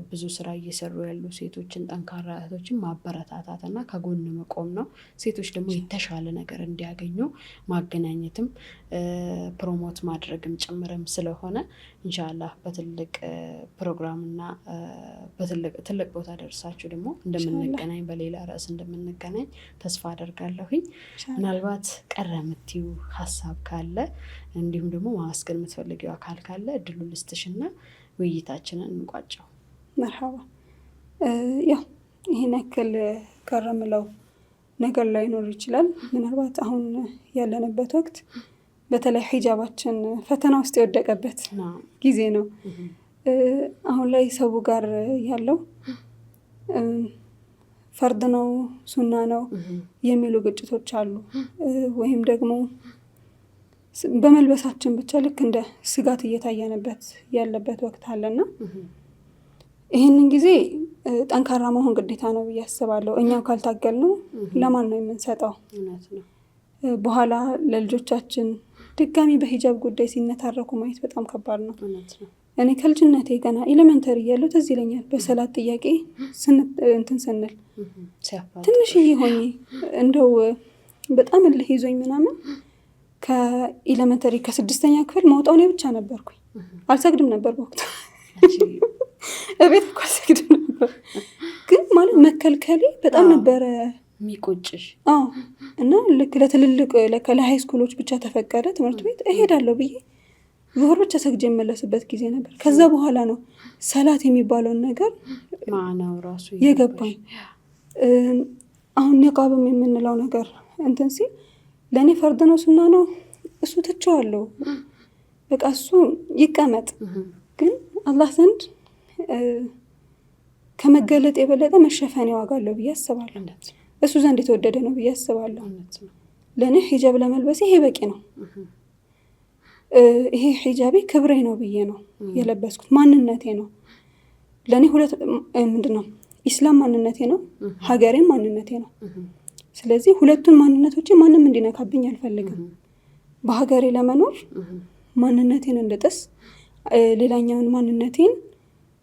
ብዙ ስራ እየሰሩ ያሉ ሴቶችን ጠንካራ እህቶችን ማበረታታት እና ከጎን መቆም ነው። ሴቶች ደግሞ የተሻለ ነገር እንዲያገኙ ማገናኘትም ፕሮሞት ማድረግም ጭምርም ስለሆነ ኢንሻአላህ በትልቅ ፕሮግራምና ትልቅ ቦታ ደርሳችሁ ደግሞ እንደምንገናኝ በሌላ ርዕስ እንደምንገናኝ ተስፋ አደርጋለሁኝ። ምናልባት ቀረ የምትይው ሀሳብ ካለ እንዲሁም ደግሞ ማመስገን የምትፈልጊው አካል ካለ እድሉ ልስጥሽና ውይይታችንን እንቋጨው። መርሐባ። ያው ይሄን ያክል ከረምለው ነገር ላይኖር ይችላል። ምናልባት አሁን ያለንበት ወቅት በተለይ ሂጃባችን ፈተና ውስጥ የወደቀበት ጊዜ ነው። አሁን ላይ ሰው ጋር ያለው ፈርድ ነው ሱና ነው የሚሉ ግጭቶች አሉ። ወይም ደግሞ በመልበሳችን ብቻ ልክ እንደ ስጋት እየታየንበት ያለበት ወቅት አለና ይህንን ጊዜ ጠንካራ መሆን ግዴታ ነው ብዬ አስባለሁ። እኛው ካልታገል ነው ለማን ነው የምንሰጠው? በኋላ ለልጆቻችን ድጋሚ በሂጃብ ጉዳይ ሲነታረኩ ማየት በጣም ከባድ ነው። እኔ ከልጅነቴ ገና ኤሌመንተሪ እያለሁ ትዝ ይለኛል በሰላት ጥያቄ እንትን ስንል ትንሽዬ ሆኜ እንደው በጣም እልህ ይዞኝ ምናምን ከኤሌመንተሪ ከ6ኛ ክፍል መውጣው እኔ ብቻ ነበርኩኝ። አልሰግድም ነበር በወቅቱ እቤት እኮ አልሰግድም ነበር። ግን ማለት መከልከሌ በጣም ነበረ የሚቆጭሽ። እና ልክ ለትልልቅ ለሃይ ስኩሎች ብቻ ተፈቀደ ትምህርት ቤት እሄዳለሁ ብዬ ዙሁር ብቻ ሰግጄ የመለስበት ጊዜ ነበር። ከዛ በኋላ ነው ሰላት የሚባለውን ነገር ማዕናው ራሱ የገባኝ። አሁን ኒቃብም የምንለው ነገር እንትን ሲል ለእኔ ፈርድ ነው ሱና ነው እሱ ትቼዋለሁ። በቃ እሱ ይቀመጥ። ግን አላህ ዘንድ ከመገለጥ የበለጠ መሸፈን ዋጋ አለው ብዬ አስባለሁ። እሱ ዘንድ የተወደደ ነው ብዬ አስባለሁ። ለእኔ ሂጃብ ለመልበስ ይሄ በቂ ነው። ይሄ ሂጃቤ ክብሬ ነው ብዬ ነው የለበስኩት። ማንነቴ ነው። ለእኔ ምንድን ነው ኢስላም ማንነቴ ነው፣ ሀገሬም ማንነቴ ነው። ስለዚህ ሁለቱን ማንነቶች ማንም እንዲነካብኝ አልፈልግም። በሀገሬ ለመኖር ማንነቴን እንድጥስ ሌላኛውን ማንነቴን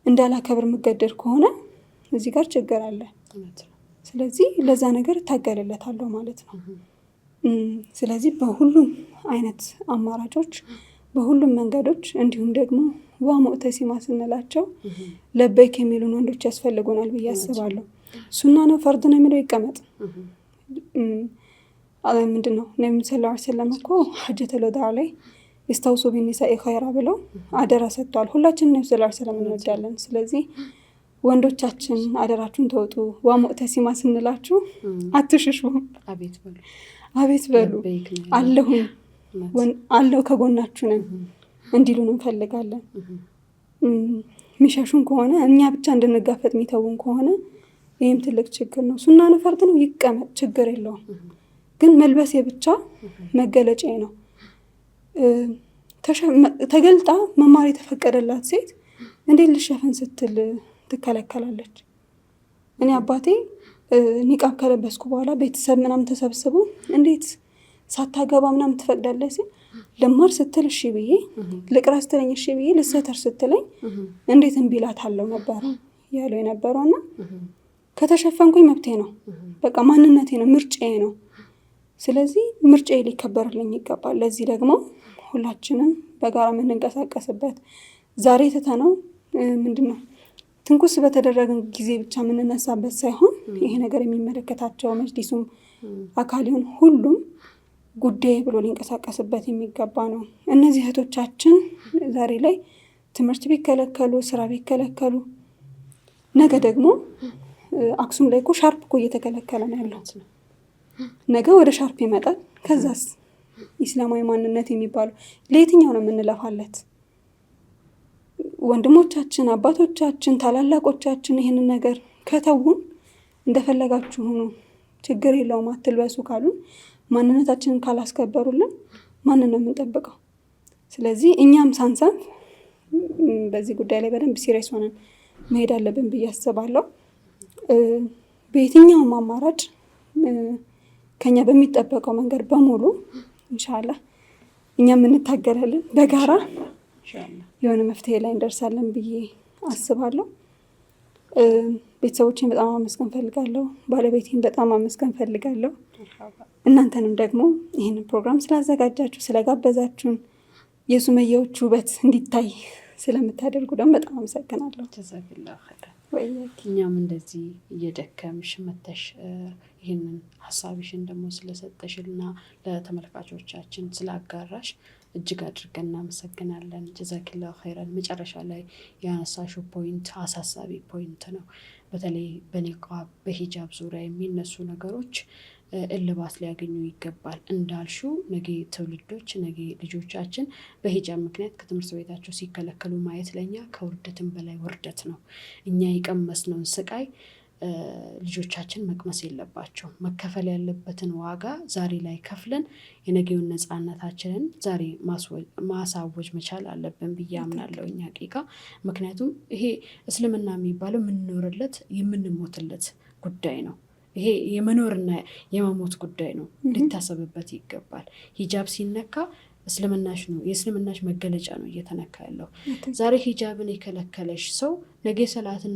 እንዳላከብር የምገደድ ከሆነ እዚህ ጋር ችግር አለ። ስለዚህ ለዛ ነገር እታገልለታለሁ ማለት ነው። ስለዚህ በሁሉም አይነት አማራጮች በሁሉም መንገዶች እንዲሁም ደግሞ ሙዕተሲማ ስንላቸው ለበይክ የሚሉን ወንዶች ያስፈልጉናል ብዬ አስባለሁ። ሱና ነው ፈርድ ነው የሚለው ይቀመጥ። ምንድነው ነብዩ ሰለላሁ ዐለይሂ ወሰለም እኮ ሐጀተል ወዳዕ ላይ ኢስተውሱ ቢኒሳኢ ኸይራ ብለው አደራ ሰጥተዋል። ሁላችንም ነብዩ ሰለላሁ ዐለይሂ ወሰለም እንወዳለን። ስለዚህ ወንዶቻችን አደራችሁን ተወጡ። ወሙዕተሲማ ስንላችሁ አትሽሹ፣ አቤት በሉ አለሁ ከጎናችሁ ነን እንዲሉን እንፈልጋለን። የሚሸሹን ከሆነ እኛ ብቻ እንድንጋፈጥ የሚተውን ከሆነ ይህም ትልቅ ችግር ነው። ሱና ፈርድ ነው፣ ይቀመጥ፣ ችግር የለውም። ግን መልበሴ ብቻ መገለጫዬ ነው። ተገልጣ መማር የተፈቀደላት ሴት እንዴት ልሸፈን ስትል ትከለከላለች? እኔ አባቴ ኒቃብ ከለበስኩ በኋላ ቤተሰብ ምናምን ተሰብስቦ እንዴት ሳታገባ ምናምን ትፈቅዳለች ሲል ልማር ስትል እሺ ብዬ፣ ልቅራ ስትለኝ እሺ ብዬ፣ ልሰተር ስትለኝ እንዴት እምቢ እላታለሁ ነበር ያለው የነበረውና ከተሸፈንኩኝ መብቴ ነው፣ በቃ ማንነቴ ነው፣ ምርጫዬ ነው። ስለዚህ ምርጫዬ ሊከበርልኝ ይገባል። ለዚህ ደግሞ ሁላችንም በጋራ የምንንቀሳቀስበት ዛሬ ትተነው ምንድነው ትንኩስ በተደረገ ጊዜ ብቻ የምንነሳበት ሳይሆን ይሄ ነገር የሚመለከታቸው መጅሊሱም አካል ይሁን ሁሉም ጉዳይ ብሎ ሊንቀሳቀስበት የሚገባ ነው። እነዚህ እህቶቻችን ዛሬ ላይ ትምህርት ቢከለከሉ፣ ስራ ቢከለከሉ፣ ነገ ደግሞ አክሱም ላይ እኮ ሻርፕ እኮ እየተከለከለ ነው ያለው። ነገ ወደ ሻርፕ ይመጣል። ከዛስ ኢስላማዊ ማንነት የሚባለው ለየትኛው ነው የምንለፋለት? ወንድሞቻችን፣ አባቶቻችን፣ ታላላቆቻችን ይህንን ነገር ከተውን እንደፈለጋችሁ ሆኖ ችግር የለውም አትልበሱ ካሉን፣ ማንነታችንን ካላስከበሩልን ማንን ነው የምንጠብቀው? ስለዚህ እኛም ሳንሳን በዚህ ጉዳይ ላይ በደንብ ሲሪየስ ሆነን መሄድ አለብን ብዬ አስባለሁ። በየትኛውም አማራጭ ከኛ በሚጠበቀው መንገድ በሙሉ ኢንሻአላህ እኛም እንታገላለን፣ በጋራ የሆነ መፍትሄ ላይ እንደርሳለን ብዬ አስባለሁ። ቤተሰቦቼን በጣም አመስገን ፈልጋለሁ። ባለቤቴን በጣም አመስገን ፈልጋለሁ። እናንተንም ደግሞ ይህንን ፕሮግራም ስላዘጋጃችሁ፣ ስለጋበዛችሁን፣ የሱመያዎች ውበት እንዲታይ ስለምታደርጉ ደግሞ በጣም አመሰግናለሁ። ጀዛከላሁ ኸይር። እኛም እንደዚህ እየደከምሽ መተሽ ይህንን ሀሳብሽን ደግሞ ስለሰጠሽና ለተመልካቾቻችን ስላጋራሽ እጅግ አድርገን እናመሰግናለን። ጀዛከላሁ ኸይረን። መጨረሻ ላይ ያነሳሽው ፖይንት አሳሳቢ ፖይንት ነው። በተለይ በኒቃብ በሂጃብ ዙሪያ የሚነሱ ነገሮች እልባት ሊያገኙ ይገባል። እንዳልሽው ነገ ትውልዶች፣ ነገ ልጆቻችን በሂጃብ ምክንያት ከትምህርት ቤታቸው ሲከለከሉ ማየት ለእኛ ከውርደትም በላይ ውርደት ነው። እኛ የቀመስነውን ስቃይ ልጆቻችን መቅመስ የለባቸው። መከፈል ያለበትን ዋጋ ዛሬ ላይ ከፍለን የነገውን ነፃነታችንን ዛሬ ማሳወጅ መቻል አለብን ብዬ አምናለሁ እኛ ቂቃ። ምክንያቱም ይሄ እስልምና የሚባለው የምንኖርለት የምንሞትለት ጉዳይ ነው። ይሄ የመኖርና የመሞት ጉዳይ ነው። ሊታሰብበት ይገባል። ሂጃብ ሲነካ እስልምናሽ ነው፣ የእስልምናሽ መገለጫ ነው እየተነካ ያለው። ዛሬ ሂጃብን የከለከለሽ ሰው ነገ ሰላትን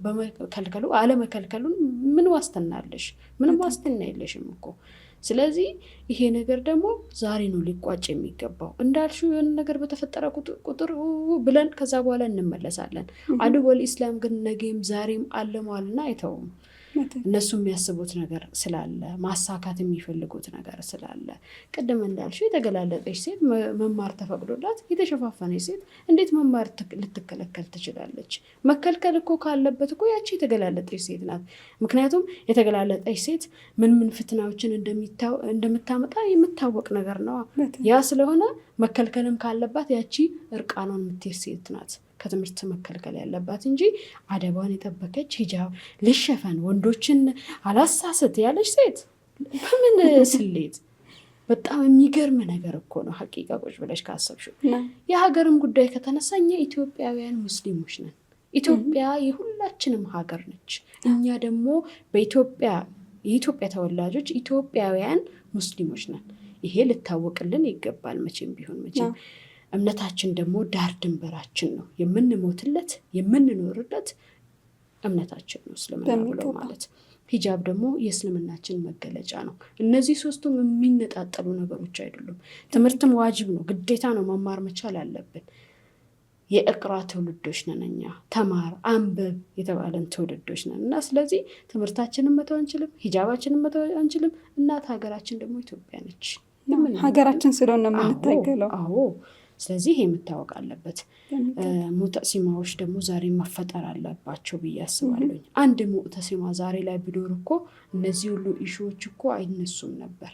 በመከልከሉ አለመከልከሉን ምን ዋስትና አለሽ? ምንም ዋስትና የለሽም እኮ። ስለዚህ ይሄ ነገር ደግሞ ዛሬ ነው ሊቋጭ የሚገባው። እንዳልሽው የሆነ ነገር በተፈጠረ ቁጥር ብለን ከዛ በኋላ እንመለሳለን። አድወል ኢስላም ግን ነገም ዛሬም አለሟልና አይተውም። እነሱ የሚያስቡት ነገር ስላለ፣ ማሳካት የሚፈልጉት ነገር ስላለ፣ ቅድም እንዳልሽው የተገላለጠች ሴት መማር ተፈቅዶላት የተሸፋፈነች ሴት እንዴት መማር ልትከለከል ትችላለች? መከልከል እኮ ካለበት እኮ ያቺ የተገላለጠች ሴት ናት። ምክንያቱም የተገላለጠች ሴት ምን ፍትናዎችን እንደምታመጣ የምታወቅ ነገር ነው። ያ ስለሆነ መከልከልም ካለባት ያቺ እርቃኗን የምትሄድ ሴት ናት ከትምህርት መከልከል ያለባት እንጂ አደቧን የጠበቀች ሂጃብ ልሸፈን ወንዶችን አላሳስት ያለች ሴት በምን ስሌት? በጣም የሚገርም ነገር እኮ ነው። ሀቂቃ ቁጭ ብለሽ ካሰብሽው የሀገርም ጉዳይ ከተነሳ እኛ ኢትዮጵያውያን ሙስሊሞች ነን። ኢትዮጵያ የሁላችንም ሀገር ነች። እኛ ደግሞ የኢትዮጵያ ተወላጆች ኢትዮጵያውያን ሙስሊሞች ነን። ይሄ ልታወቅልን ይገባል። መቼም ቢሆን መቼም እምነታችን ደግሞ ዳር ድንበራችን ነው። የምንሞትለት የምንኖርለት እምነታችን ነው እስልምና ብሎ ማለት። ሂጃብ ደግሞ የእስልምናችን መገለጫ ነው። እነዚህ ሶስቱም የሚነጣጠሉ ነገሮች አይደሉም። ትምህርትም ዋጅብ ነው፣ ግዴታ ነው፣ መማር መቻል አለብን። ግን ደግሞ ሂጃብን የከለከለሽ ሰው ነገ ሰላትን በመከልከሉ አለመከልከሉን ምን ዋስትና አለሽ? ምንም ዋስትና የለሽም እኮ። ስለዚህ ይሄ ነገር ደግሞ ዛሬ ነው ሊቋጭ የሚገባው። እኛ የቀመስነውን ስቃይ ልጆቻችን መቅመስ የለባቸው። መከፈል ያለበትን ዋጋ ዛሬ ማሳወጅ መቻል አለብን። የእቅራ ትውልዶች ነን እኛ። ተማር አንብብ የተባለን ትውልዶች ነን እና ስለዚህ ትምህርታችንን መተው አንችልም፣ ሂጃባችንን መተው አንችልም። እናት ሀገራችን ደግሞ ኢትዮጵያ ነች። ሀገራችን ስለሆነ የምንታገለው። አዎ ስለዚህ ይሄ መታወቅ አለበት። ሙዕተሲማዎች ደግሞ ዛሬ መፈጠር አለባቸው ብዬ አስባለሁ። አንድ ሙዕተሲማ ዛሬ ላይ ቢኖር እኮ እነዚህ ሁሉ ኢሹዎች እኮ አይነሱም ነበር።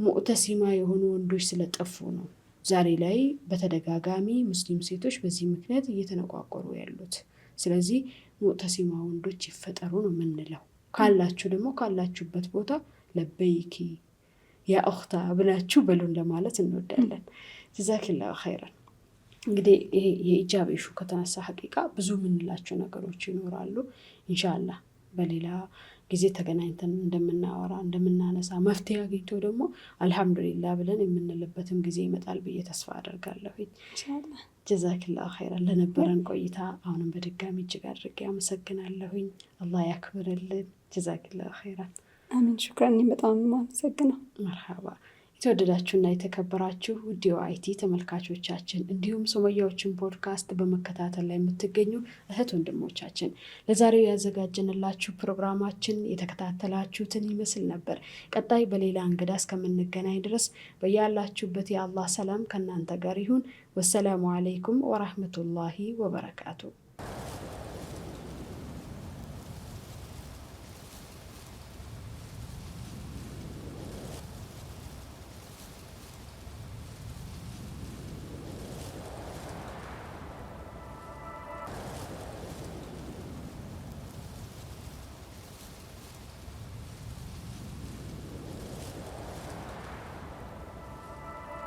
ሙዕተሲማ የሆኑ ወንዶች ስለጠፉ ነው ዛሬ ላይ በተደጋጋሚ ሙስሊም ሴቶች በዚህ ምክንያት እየተነቋቆሩ ያሉት። ስለዚህ ሙዕተሲማ ወንዶች ይፈጠሩ ነው የምንለው። ካላችሁ ደግሞ ካላችሁበት ቦታ ለበይኪ ያ ኡኽታ ብላችሁ በሉን ለማለት እንወዳለን። ጀዛኪላሁ ኸይረን። እንግዲህ ይሄ የኢጃብ ኢሹ ከተነሳ ሐቂቃ ብዙ የምንላቸው ነገሮች ይኖራሉ። ኢንሻአላህ በሌላ ጊዜ ተገናኝተን እንደምናወራ እንደምናነሳ መፍትሄ አግኝቶ ደግሞ አልሐምዱሊላህ ብለን የምንልበትም ጊዜ ይመጣል ብዬ ተስፋ አደርጋለሁ ኢንሻአላህ። ጀዛኪላሁ ኸይረን ለነበረን ቆይታ አሁንም በድጋሚ እጅግ አድርጌ አመሰግናለሁኝ። አላህ ያክብርልን። ጀዛኪላሁ ኸይረን። አሚን ሹክራን። በጣም አመሰግናለሁ። መርሐባ። የተወደዳችሁና የተከበራችሁ ውድ የአይቲ ተመልካቾቻችን እንዲሁም ሱመያዎችን ፖድካስት በመከታተል ላይ የምትገኙ እህት ወንድሞቻችን ለዛሬው ያዘጋጀንላችሁ ፕሮግራማችን የተከታተላችሁትን ይመስል ነበር። ቀጣይ በሌላ እንግዳ እስከምንገናኝ ድረስ በያላችሁበት የአላህ ሰላም ከእናንተ ጋር ይሁን። ወሰላሙ አለይኩም ወራህመቱላሂ ወበረካቱ።